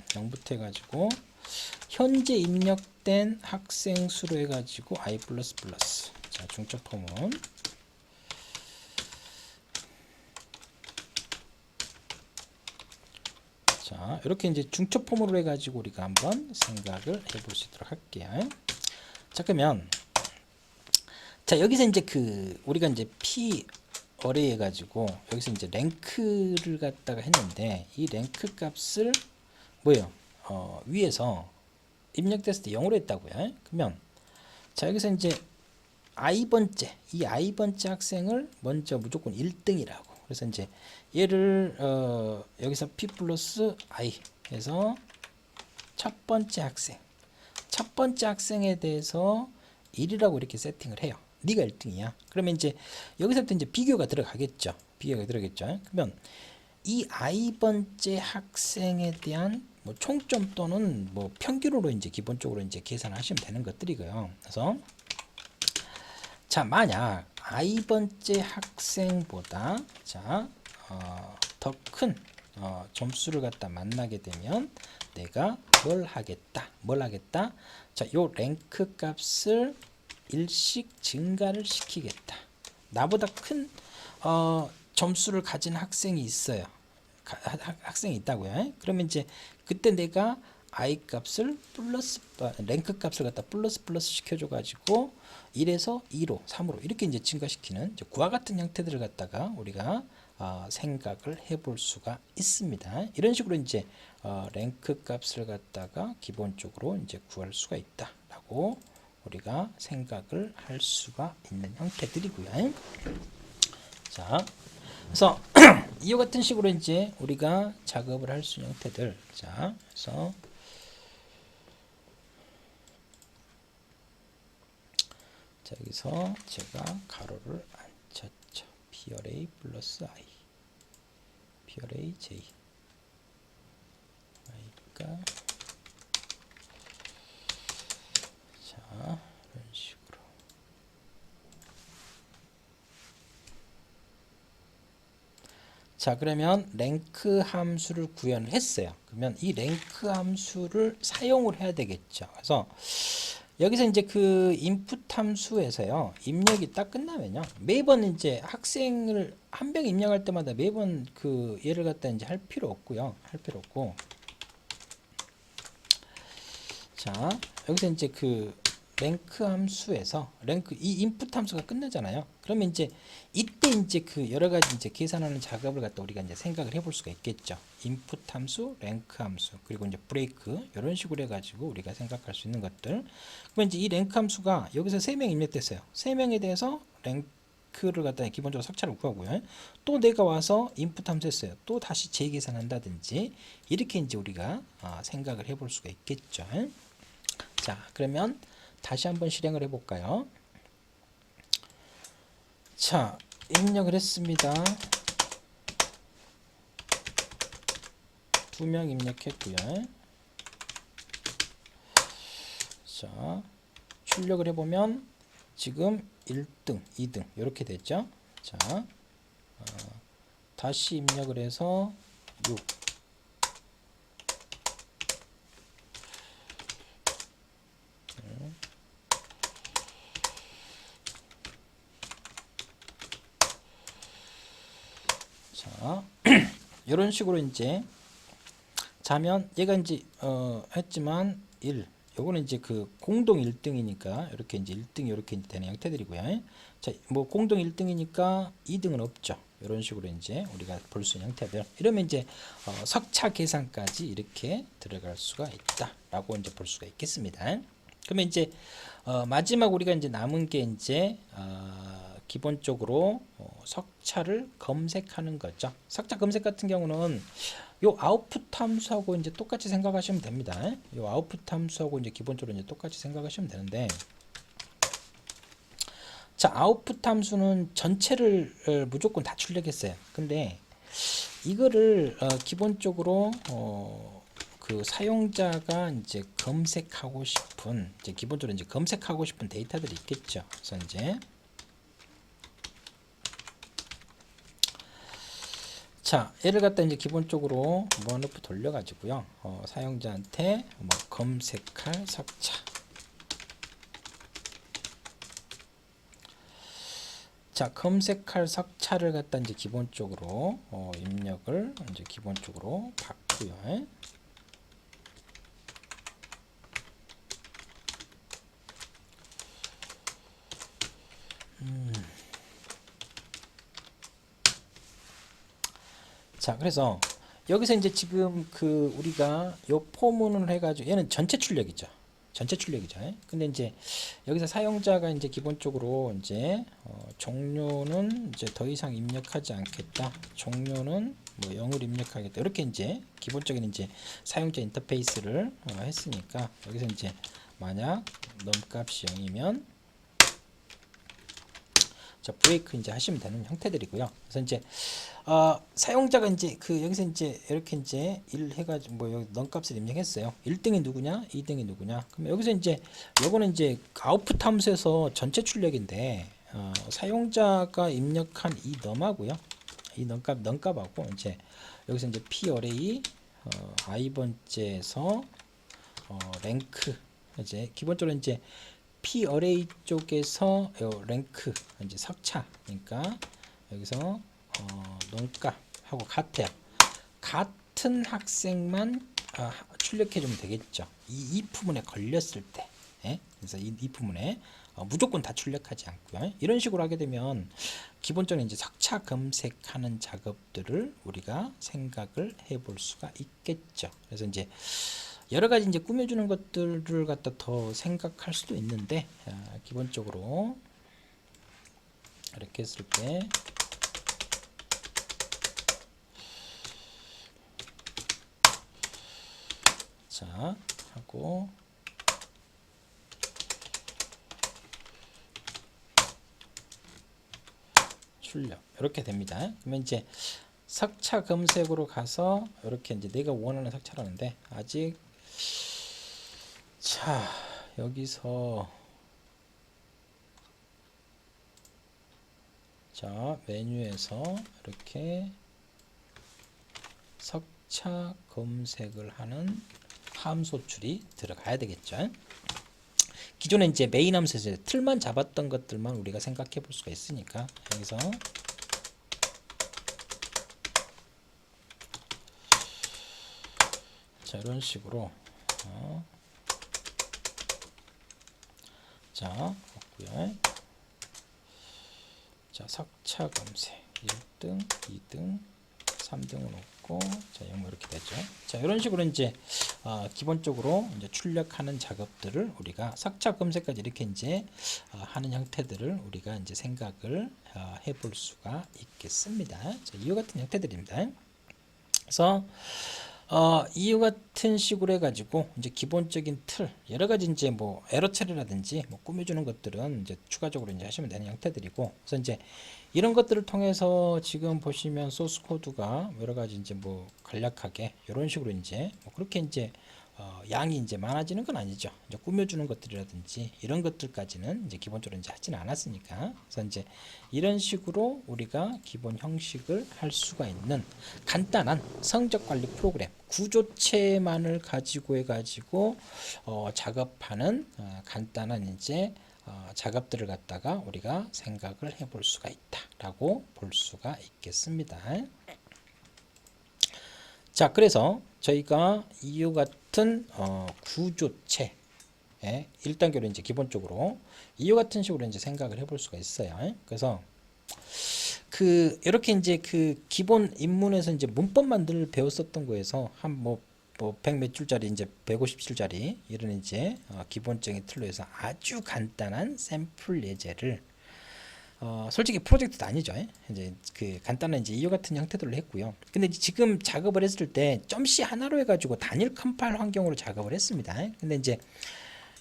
S1: 0부터 해가지고 현재 입력된 학생 수로 해가지고 i 플러스 플러스. 자, 중첩 포문. 자, 이렇게 이제 중첩 포문으로 해가지고 우리가 한번 생각을 해볼 수 있도록 할게요. 자, 그러면 자, 여기서 이제 우리가 이제 p 어레이 해가지고 여기서 이제 랭크를 갖다가 했는데 이 랭크 값을 뭐예요? 위에서 입력됐을 때 0으로 했다고요. 그러면 자, 여기서 이제 이 i번째 학생을 먼저 무조건 1등이라고. 그래서 이제 얘를 여기서 p 플러스 i 해서 첫 번째 학생에 대해서 1이라고 이렇게 세팅을 해요. 네가 1등이야. 그러면 이제 여기서부터 이제 비교가 들어가겠죠. 그러면 이 i번째 학생에 대한 뭐 총점 또는 뭐 평균으로 이제 기본적으로 이제 계산하시면 되는 것들이고요. 그래서 자, 만약 i번째 학생보다 자, 더 큰 점수를 갖다 만나게 되면 내가 뭘 하겠다? 자, 요 랭크 값을 일씩 증가를 시키겠다. 나보다 큰 점수를 가진 학생이 있어요. 학생이 있다고요. 그러면 이제 그때 내가 i 값을 랭크 값을 갖다 플러스 시켜줘 가지고 1에서 2로 3으로 이렇게 이제 증가시키는 이제 그와 같은 형태들을 갖다가 우리가 생각을 해볼 수가 있습니다. 이런 식으로 이제 랭크 값을 갖다가 기본적으로 이제 구할 수가 있다라고 우리가 생각을 할 수가 있는 형태들이고요. 자, 그래서 이와 같은 식으로 이제 우리가 작업을 할 수 있는 형태들. 자, 그래서 자, 여기서 제가 가로를 안 쳤죠. PRA 플러스 I, PRA J, I가 이런 식으로. 자, 그러면 랭크 함수를 구현을 했어요. 그러면 이 랭크 함수를 사용을 해야 되겠죠. 그래서 여기서 이제 그 인풋 함수에서요, 입력이 딱 끝나면요, 매번 이제 학생을 한 명 입력할 때마다 매번 그 얘를 갖다 이제 할 필요 없고요. 할 필요 없고. 자, 여기서 이제 그 랭크 함수에서 이 인풋 함수가 끝나잖아요. 그러면 이제 이때 이제 그 여러 가지 이제 계산하는 작업을 갖다 우리가 이제 생각을 해볼 수가 있겠죠. 인풋 함수, 랭크 함수, 그리고 이제 브레이크 이런 식으로 해가지고 우리가 생각할 수 있는 것들. 그러면 이제 이 랭크 함수가 여기서 3명 입력됐어요. 3명에 대해서 랭크를 갖다 기본적으로 삭제를 구하고요. 또 내가 와서 인풋 함수 했어요. 또 다시 재계산한다든지 이렇게 이제 우리가 생각을 해볼 수가 있겠죠. 자, 그러면 다시 한번 실행을 해볼까요? 자, 입력을 했습니다. 2명 입력했고요. 자, 출력을 해보면 지금 1등, 2등 이렇게 됐죠. 자, 다시 입력을 해서 6. 자, 이런 식으로 이제 자면 얘가 이제 했지만 1. 요거는 이제 그 공동 1등이니까 이렇게 이제 1등이 이렇게 되는 형태들이고요. 자, 뭐 공동 1등이니까 2등은 없죠. 이런 식으로 이제 우리가 볼 수 있는 형태들. 이러면 이제 석차 계산까지 이렇게 들어갈 수가 있다라고 이제 볼 수가 있겠습니다. 그러면 이제 마지막 우리가 이제 남은 게 이제 기본적으로 석차를 검색하는 거죠. 석차 검색 같은 경우는 요 아웃풋 함수하고 이제 똑같이 생각하시면 됩니다. 요 아웃풋 함수하고 이제 기본적으로 이제 똑같이 생각하시면 되는데, 자, 아웃풋 함수는 전체를 무조건 다 출력했어요. 근데 이거를 기본적으로 그 사용자가 이제 검색하고 싶은 이제 기본적으로 이제 검색하고 싶은 데이터들이 있겠죠. 그래서 이제 자, 얘를 갖다 이제 기본적으로 무한루프 돌려가지고요. 사용자한테 뭐 검색할 석차. 자, 검색할 석차를 갖다 이제 기본적으로 입력을 이제 기본적으로 받고요. 자, 그래서 여기서 이제 지금 그 우리가 요 포문을 해가지고 얘는 전체 출력이죠. 전체 출력이죠. 근데 이제 여기서 사용자가 이제 기본적으로 이제 종료는 이제 더 이상 입력하지 않겠다. 종료는 뭐 0을 입력하겠다. 이렇게 이제 기본적인 이제 사용자 인터페이스를 했으니까 여기서 이제 만약 넘값이 0이면 자, 브레이크 이제 하시면 되는 형태들이고요. 그래서 이제 사용자가 이제 그 여기서 이제 이렇게 이제 1 해가지고 뭐 여기 넘값을 입력했어요. 1등이 누구냐, 2등이 누구냐. 그럼 여기서 이제 요거는 이제 아웃풋 함수에서 전체 출력인데 사용자가 입력한 이 넘하고요. 이 넘값하고 이제 여기서 이제 p 어레이 i번째에서 랭크 이제 기본적으로 이제 p 어레이 쪽에서 랭크 이제 석차니까 여기서 논값하고 같아요. 같은 학생만 출력해 주면 되겠죠. 이 부분에 걸렸을 때. 예? 그래서 이 부분에 무조건 다 출력하지 않고요. 이런 식으로 하게 되면 기본적인 이제 석차 검색하는 작업들을 우리가 생각을 해볼 수가 있겠죠. 그래서 이제 여러 가지 이제 꾸며주는 것들을 갖다 더 생각할 수도 있는데 기본적으로 이렇게 했을 때 자 하고 출력 이렇게 됩니다. 그러면 이제 석차 검색으로 가서 이렇게 이제 내가 원하는 석차라는데 아직 자 여기서 자 메뉴에서 이렇게 석차 검색을 하는 함소출이 들어가야 되겠죠. 기존에 이제 메인 함수에서 틀만 잡았던 것들만 우리가 생각해 볼 수가 있으니까 여기서 자 이런 식으로 자 없고요. 자 석차 검색 1등, 2등, 3등은 없고 자 0 이렇게 되죠. 자 이런 식으로 이제 기본적으로 이제 출력하는 작업들을 우리가 석차 검색까지 이렇게 이제 하는 형태들을 우리가 이제 생각을 해볼 수가 있겠습니다. 자, 이와 같은 형태들입니다. 그래서 이와 같은 식으로 해가지고 이제 기본적인 틀 여러 가지 이제 뭐 에러 처리라든지 뭐 꾸며주는 것들은 이제 추가적으로 이제 하시면 되는 형태들이고, 그래서 이제 이런 것들을 통해서 지금 보시면 소스 코드가 여러 가지 이제 뭐 간략하게 이런 식으로 이제 뭐 그렇게 이제 양이 이제 많아지는 건 아니죠. 이제 꾸며주는 것들이라든지 이런 것들까지는 이제 기본적으로 이제 하지는 않았으니까. 그래서 이제 이런 식으로 우리가 기본 형식을 할 수가 있는 간단한 성적 관리 프로그램 구조체만을 가지고 해가지고 작업하는 간단한 이제 작업들을 갖다가 우리가 생각을 해볼 수가 있다라고 볼 수가 있겠습니다. 자, 그래서 저희가 이와 같은 구조체 1단계로 이제 기본적으로 이와 같은 식으로 이제 생각을 해볼 수가 있어요. 그래서 이렇게 이제 기본 입문에서 이제 문법만 늘 배웠었던 거에서 한 뭐 100 몇 줄짜리 이제 150줄짜리 이런 이제 기본적인 틀로 해서 아주 간단한 샘플 예제를 솔직히 프로젝트도 아니죠. 이제 간단한 이제 이와 같은 형태들로 했고요. 근데 지금 작업을 했을 때 점C 하나로 해가지고 단일 컴파일 환경으로 작업을 했습니다. 근데 이제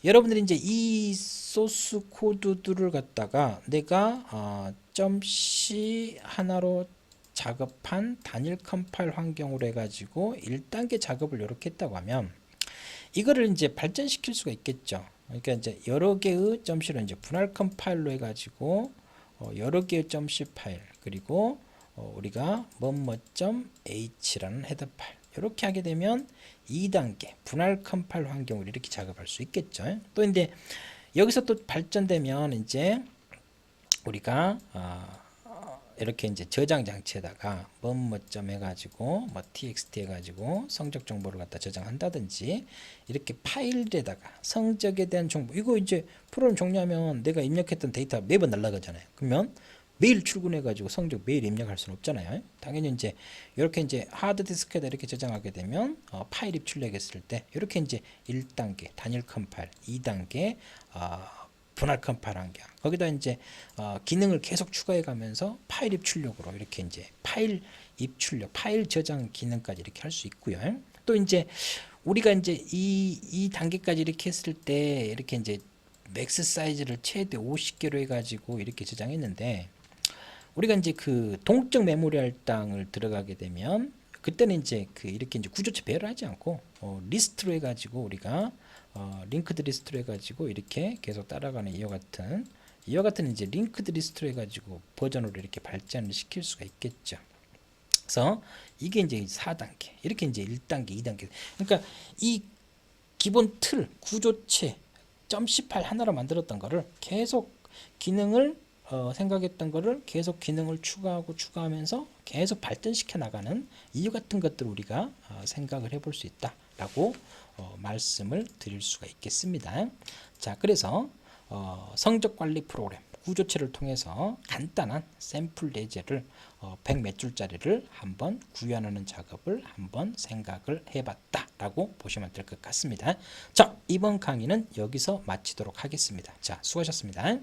S1: 여러분들이 이제 이 소스 코드들을 갖다가 내가 점C 하나로 작업한 단일 컴파일 환경으로 해가지고 1단계 작업을 이렇게 했다고 하면 이거를 이제 발전시킬 수가 있겠죠. 그러니까 이제 여러 개의 점C로 이제 분할 컴파일로 해가지고 여러 개의 점C 파일 그리고 우리가 뭐뭐.h라는 헤더 파일 이렇게 하게 되면 2단계 분할 컴파일 환경으로 이렇게 작업할 수 있겠죠. 또 이제 여기서 또 발전되면 이제 우리가 이렇게 이제 저장 장치에다가 뭐뭐.점 해가지고 뭐 txt 해가지고 성적 정보를 갖다 저장한다든지 이렇게 파일에다가 성적에 대한 정보 이거 이제 프로그램 종료하면 내가 입력했던 데이터 매번 날라가잖아요. 그러면 매일 출근해가지고 성적 매일 입력할 수는 없잖아요. 당연히 이제 이렇게 이제 하드디스크에다 이렇게 저장하게 되면 파일 입출력했을 때 이렇게 이제 1단계 단일 컴파일, 2단계 분할 컴파일 환경 거기다 이제 기능을 계속 추가해 가면서 파일 입출력으로 이렇게 이제 파일 입출력, 파일 저장 기능까지 이렇게 할 수 있고요. 또 이제 우리가 이제 이 단계까지 이렇게 했을 때 이렇게 이제 맥스 사이즈를 최대 50개로 해가지고 이렇게 저장했는데 우리가 이제 동적 메모리 할당을 들어가게 되면 그때는 이제 이렇게 이제 구조체 배열을 하지 않고 리스트로 해가지고 우리가 링크드 리스트로 해가지고 이렇게 계속 따라가는 이와 같은 이제 링크드 리스트로 해가지고 버전으로 이렇게 발전을 시킬 수가 있겠죠. 그래서 이게 이제 4단계 이렇게 이제 1단계 2단계 그러니까 이 기본 틀 구조체 .c 파일 하나로 만들었던 거를 계속 기능을 생각했던 거를 계속 기능을 추가하면서 계속 발전시켜 나가는 이유 같은 것들을 우리가 생각을 해볼 수 있다라고 말씀을 드릴 수가 있겠습니다. 자, 그래서 성적관리 프로그램 구조체를 통해서 간단한 샘플 예제를 100 몇 줄짜리를 한번 구현하는 작업을 한번 생각을 해봤다라고 보시면 될 것 같습니다. 자, 이번 강의는 여기서 마치도록 하겠습니다. 자, 수고하셨습니다.